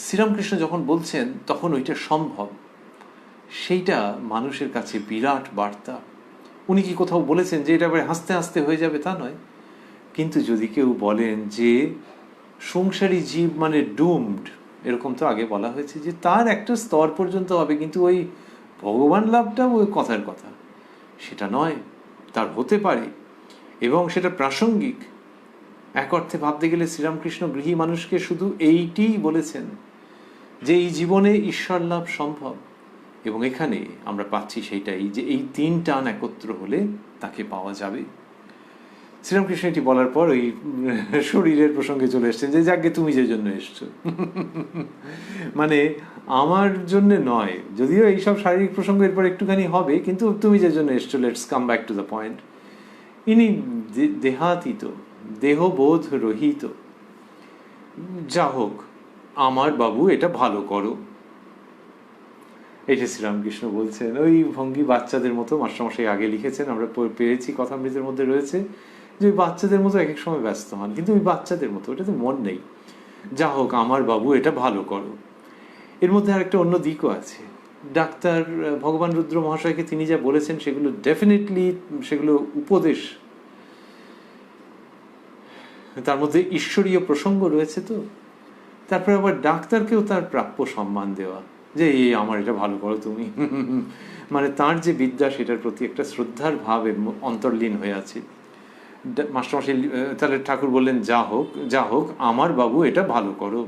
শ্রীরামকৃষ্ণ যখন বলছেন তখন ওইটা সম্ভব, সেইটা মানুষের কাছে বিরাট বার্তা। উনি কি কোথাও বলেছেন যে এটা হাসতে হাসতে হয়ে যাবে? তা নয়। কিন্তু যদি কেউ বলেন যে সংসারী জীব মানে ডুমড, এরকম তো আগে বলা হয়েছে যে তার একটা স্তর পর্যন্ত হবে, কিন্তু ওই ভগবান লাভটা ওই কথার কথা, সেটা নয়, তার হতে পারে, এবং সেটা প্রাসঙ্গিক। এক অর্থে ভাবতে গেলে শ্রীরামকৃষ্ণ গৃহী মানুষকে শুধু এইটিই বলেছেন যে এই জীবনে ঈশ্বর লাভ সম্ভব, এবং এখানে আমরা পাচ্ছি সেইটাই, যে এই তিন টান একত্র হলে তাকে পাওয়া যাবে। শ্রীরামকৃষ্ণ এটি বলার পর ওই শরীরের প্রসঙ্গে চলে এসছেন, যে যাকে তুমি যে জন্য এসছো, মানে আমার জন্য নয়, যদিও এইসব শারীরিক প্রসঙ্গ এরপর একটুখানি হবে, কিন্তু তুমি যে জন্য এসছো, let's come back to the point. ইনি দেহাতীত, দেহবোধ রহিত। যা হোক, আমার বাবু এটা ভালো করো, এটা শ্রীরামকৃষ্ণ বলছেন। ওই ভঙ্গি বাচ্চাদের মতো, মাস্টারমশাই আগে লিখেছেন, আমরা পেয়েছি কথামৃতের মধ্যে রয়েছে, যে ওই বাচ্চাদের মতো এক এক সময় ব্যস্ত হন, কিন্তু ওই বাচ্চাদের মতো, ওটাতে মন নেই। যা হোক, আমার বাবু এটা ভালো করো। এর মধ্যে আর একটা অন্য দিকও আছে, ডাক্তার ভগবান রুদ্র মহাশয়কে তিনি যা বলেছেন সেগুলো ডেফিনেটলি, সেগুলো উপদেশ, তার মধ্যে ঈশ্বরীয় প্রসঙ্গ রয়েছে। তো তারপরে আবার ডাক্তারকেও তার প্রাপ্য সম্মান দেওয়া, যে এই আমার এটা ভালো করো তুমি, মানে তার যে বিদ্যা সেটার প্রতি একটা শ্রদ্ধার ভাব অন্তর্লীন হয়ে আছে। মাস্টারমশাই তাহলে ঠাকুর বললেন, যা হোক আমার বাবু এটা ভালো করো।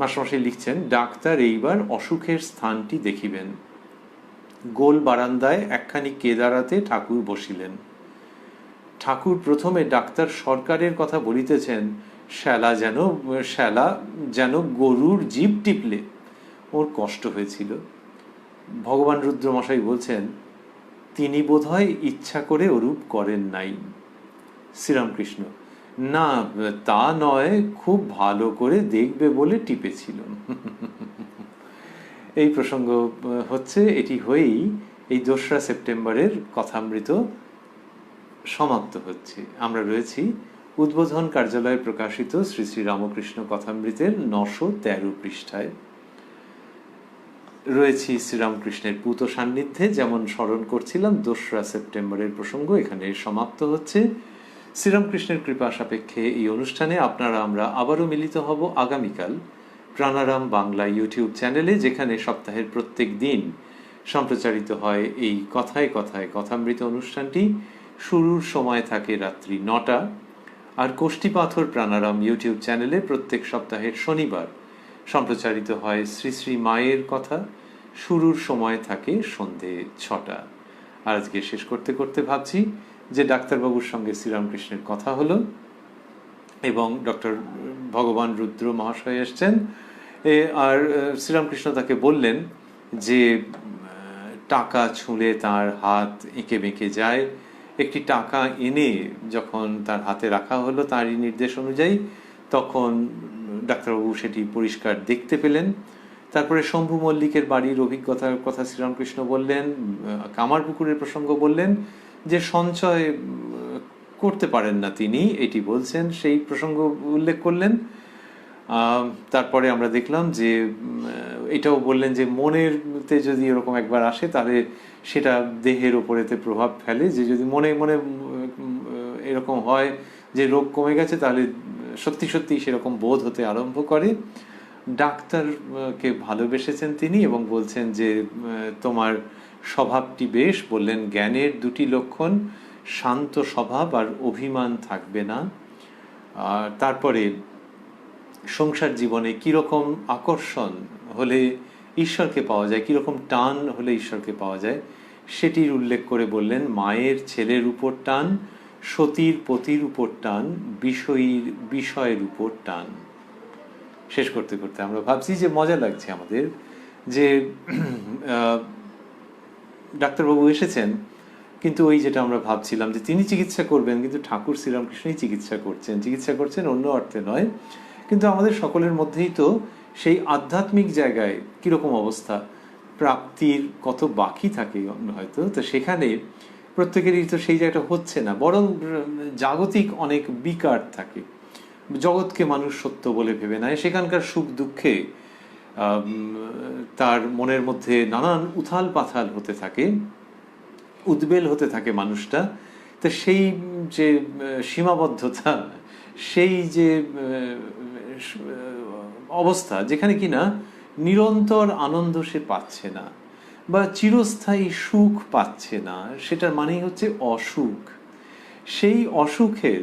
মাস্টারমশাই লিখছেন, ডাক্তার এইবার অসুখের স্থানটি দেখিবেন। গোল বারান্দায় একখানি কেদারাতে ঠাকুর বসিলেন। ঠাকুর প্রথমে ডাক্তার সরকারের কথা বলিতেছেন, শ্যালা যেন গরুর জিভ টিপলে ওর কষ্ট হয়েছিল। ভগবান রুদ্রমশাই বলছেন, তিনি বোধহয় ইচ্ছা করে ওরূপ করেন নাই। শ্রীরামকৃষ্ণ, না তা নয়, খুব ভালো করে দেখবে বলে টিপেছিল। এই প্রসঙ্গ হচ্ছে, এটি হয়েই এই 2রা সেপ্টেম্বরের কথামৃত সমাপ্ত হচ্ছে। আমরা রয়েছি উদ্বোধন কার্যালয়ে প্রকাশিত শ্রী শ্রী রামকৃষ্ণ কথামৃতের 913 পৃষ্ঠায়। রয়েছি শ্রীরামকৃষ্ণের পূত সান্নিধ্যে, যেমন স্মরণ করছিলাম 2রা সেপ্টেম্বরের প্রসঙ্গ এখানে সমাপ্ত হচ্ছে। শ্রীরামকৃষ্ণের কৃপা সাপেক্ষে এই অনুষ্ঠানে আপনারা আমরা আবারও মিলিত হব আগামীকাল প্রাণারাম বাংলা ইউটিউব চ্যানেলে, যেখানে সপ্তাহের প্রত্যেক দিন সম্প্রচারিত হয় এই কথায় কথায় কথামৃত অনুষ্ঠানটি। শুরুর সময় থাকে রাত্রি 9টা, আর কোষ্ঠী পাথর প্রাণারাম ইউটিউব চ্যানেলে প্রত্যেক সপ্তাহের শনিবার সম্প্রচারিত হয় শ্রী শ্রী মায়ের কথা। শুরুর সময় থাকে সন্ধে 6টা। আর আজকে শেষ করতে করতে ভাবছি যে ডাক্তারবাবুর সঙ্গে শ্রীরামকৃষ্ণের কথা হলো এবং ডক্টর ভগবান রুদ্র মহাশয় এসছেন, আর শ্রীরামকৃষ্ণ তাকে বললেন যে টাকা ছুঁলে তার হাত এঁকে বেঁকে যায়। একটি টাকা এনে যখন তার হাতে রাখা হলো তারই নির্দেশ অনুযায়ী, তখন ডাক্তারবাবু সেটি পরিষ্কার দেখতে পেলেন। তারপরে শম্ভু মল্লিকের বাড়ির অভিজ্ঞতার কথা শ্রীরামকৃষ্ণ বললেন, কামারপুকুরের প্রসঙ্গ বললেন, যে সঞ্চয় করতে পারেন না তিনি, এটি বলছেন, সেই প্রসঙ্গ উল্লেখ করলেন। তারপরে আমরা দেখলাম যে এটাও বললেন যে মনেরতে যদি এরকম একবার আসে তাহলে সেটা দেহের ওপরেতে প্রভাব ফেলে, যে যদি মনে মনে এরকম হয় যে রোগ কমে গেছে, তাহলে সত্যি সত্যি সেরকম বোধ হতে আরম্ভ করে। ডাক্তারকে ভালোবেসেছেন তিনি এবং বলছেন যে তোমার স্বভাবটি বেশ, বললেন জ্ঞানের 2টি লক্ষণ, শান্ত স্বভাব আর অভিমান থাকবে না। আর তারপরে সংসার জীবনে কীরকম আকর্ষণ হলে ঈশ্বরকে পাওয়া যায়, কীরকম টান হলে ঈশ্বরকে পাওয়া যায়, সেটির উল্লেখ করে বললেন মায়ের ছেলের উপর টান, সতীর পতির উপর টান, বিষয়ের উপর টান। শেষ করতে করতে আমরা ভাবছি যে মজা লাগছে আমাদের যে ডাক্তারবাবু এসেছেন, কিন্তু ওই যেটা আমরা ভাবছিলাম যে তিনি চিকিৎসা করবেন, কিন্তু ঠাকুর শ্রীরামকৃষ্ণই চিকিৎসা করছেন অন্য অর্থে নয়। কিন্তু আমাদের সকলের মধ্যেই তো সেই আধ্যাত্মিক জায়গায় কীরকম অবস্থা, প্রাপ্তির কত বাকি থাকে হয়তো, তো সেখানে প্রত্যেকেরই তো সেই জায়গাটা হচ্ছে না, বরং জাগতিক অনেক বিকার থাকে। জগৎকে মানুষ সত্য বলে ভেবে নেয়, সেখানকার সুখ দুঃখে তার মনের মধ্যে নানান উথাল পাথাল হতে থাকে, উদ্বেল হতে থাকে মানুষটা। তো সেই যে সীমাবদ্ধতা, সেই যে অবস্থা যেখানে কিনা নিরন্তর আনন্দ সে পাচ্ছে না বা চিরস্থায়ী সুখ পাচ্ছে না, সেটার মানেই হচ্ছে অসুখ। সেই অসুখের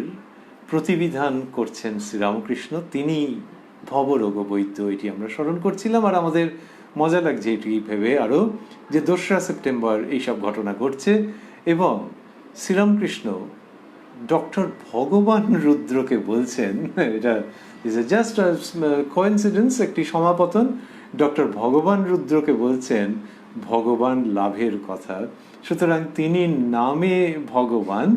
প্রতিবিধান করছেন শ্রীরামকৃষ্ণ, তিনি ভবরোগ বৈদ্য, এটি আমরা স্মরণ করছিলাম। আর আমাদের মজা লাগছে এটি ভেবে আরও যে 2রা সেপ্টেম্বর এইসব ঘটনা ঘটছে এবং শ্রীরামকৃষ্ণ ডক্টর ভগবান রুদ্রকে বলছেন, এটা ইজ এ জাস্ট কোইন্সিডেন্স, একটি সমাপতন, ডক্টর ভগবান রুদ্রকে বলছেন ভগবান লাভের কথা। সুতরাং তিনি নামে ভগবান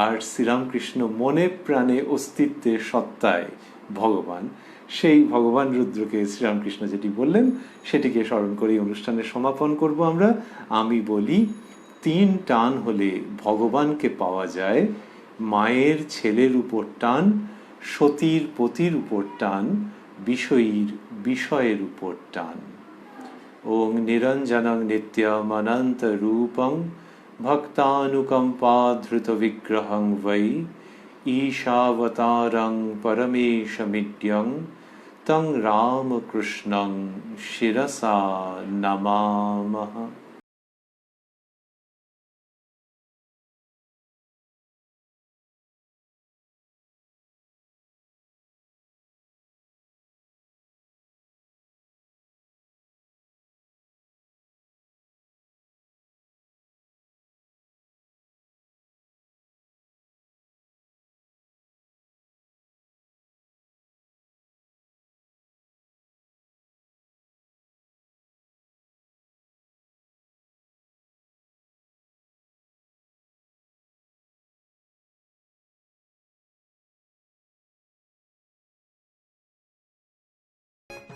আর শ্রীরামকৃষ্ণ মনে প্রাণে অস্তিত্বে সত্তায় ভগবান। সেই ভগবান রুদ্রকে শ্রীরামকৃষ্ণ যেটি বললেন সেটিকে স্মরণ করে অনুষ্ঠানের সমাপন করব আমরা। আমি বলি 3 টান হলে ভগবানকে পাওয়া যায়, মায়ের ছেলের উপর টান, সতীর পতির উপর টান, বিষয়ের উপর টান। ॐ निरञ्जनं नित्यमनन्तरूपं भक्तानुकम्पाधृतविग्रहं वै ईशावतारं परमेशमिड्यं तं रामकृष्णं शिरसा नमामः।